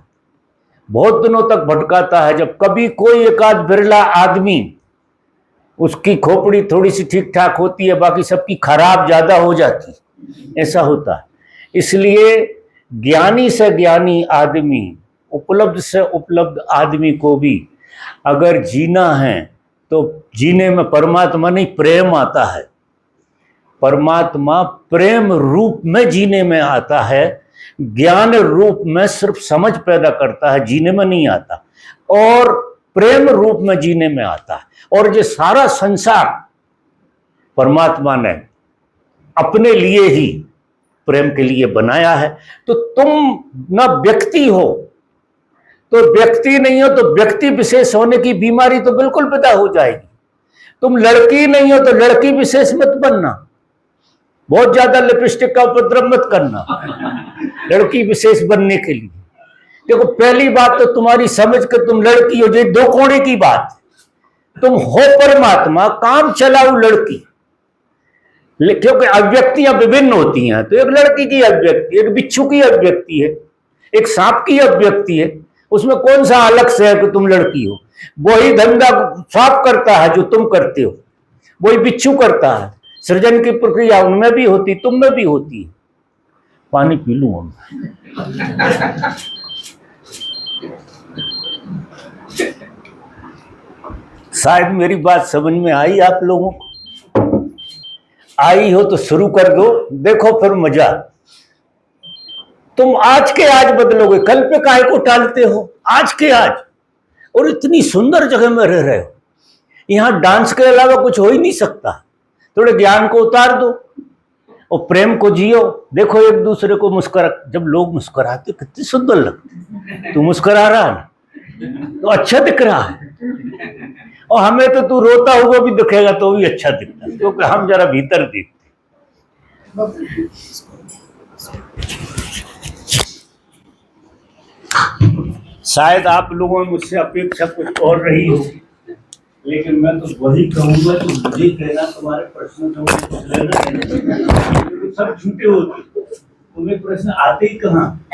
बहुत दिनों तक भटकाता है। जब कभी कोई एकाध बिरला आदमी, उसकी खोपड़ी थोड़ी सी ठीक ठाक होती है, बाकी सबकी खराब ज्यादा हो जाती, ऐसा होता है। इसलिए ज्ञानी से ज्ञानी आदमी, उपलब्ध से उपलब्ध आदमी को भी अगर जीना है तो जीने में परमात्मा नहीं प्रेम आता है। परमात्मा प्रेम रूप में जीने में आता है, ज्ञान रूप में सिर्फ समझ पैदा करता है, जीने में नहीं आता। और प्रेम रूप में जीने में आता है। और ये सारा संसार परमात्मा ने अपने लिए ही प्रेम के लिए बनाया है। तो तुम ना व्यक्ति हो तो व्यक्ति नहीं हो, तो व्यक्ति विशेष होने की बीमारी तो बिल्कुल पैदा हो जाएगी। तुम लड़की नहीं हो तो लड़की विशेष मत बनना, बहुत ज्यादा लिपस्टिक का उपद्रव मत करना लड़की विशेष बनने के लिए। देखो, पहली बात तो तुम्हारी समझ के तुम लड़की हो, ये दो कोणे की बात। तुम हो परमात्मा, काम चलाऊ लड़की, क्योंकि अभिव्यक्तियां विभिन्न होती हैं। तो एक लड़की की अभिव्यक्ति, एक बिच्छू की अभिव्यक्ति है, एक सांप की अभिव्यक्ति है। उसमें कौन सा अलग से है कि तुम लड़की हो? वही धंधा सांप करता है जो तुम करते हो, वही बिच्छू करता है। सृजन की प्रक्रिया उनमें भी होती, तुम में भी होती है। पानी पी लूं हम। शायद मेरी बात समझ में आई आप लोगों को। आई हो तो शुरू कर दो, देखो फिर मजा। तुम आज के आज बदलोगे, कल पे काहे को टालते हो? आज के आज। और इतनी सुंदर जगह में रह रहे हो, यहां डांस के अलावा कुछ हो ही नहीं सकता। थोड़े ज्ञान को उतार दो और प्रेम को जियो। देखो एक दूसरे को मुस्कुरा, जब लोग मुस्कुराते कितने सुंदर लगते। तू मुस्कुरा रहा है तो अच्छा दिख रहा है, और हमें तो तू रोता हुआ भी दिखेगा तो भी अच्छा दिखता है, क्योंकि हम जरा भीतर दिखते। शायद आप लोगों में मुझसे अपेक्षा कुछ और रही हो, लेकिन मैं तो वही कहूंगा तो मुझे कहना, तुम्हारे प्रश्न तो मुझे कुछ लेना है, सब झूठे होते, तुम्हें प्रश्न आते ही कहाँ।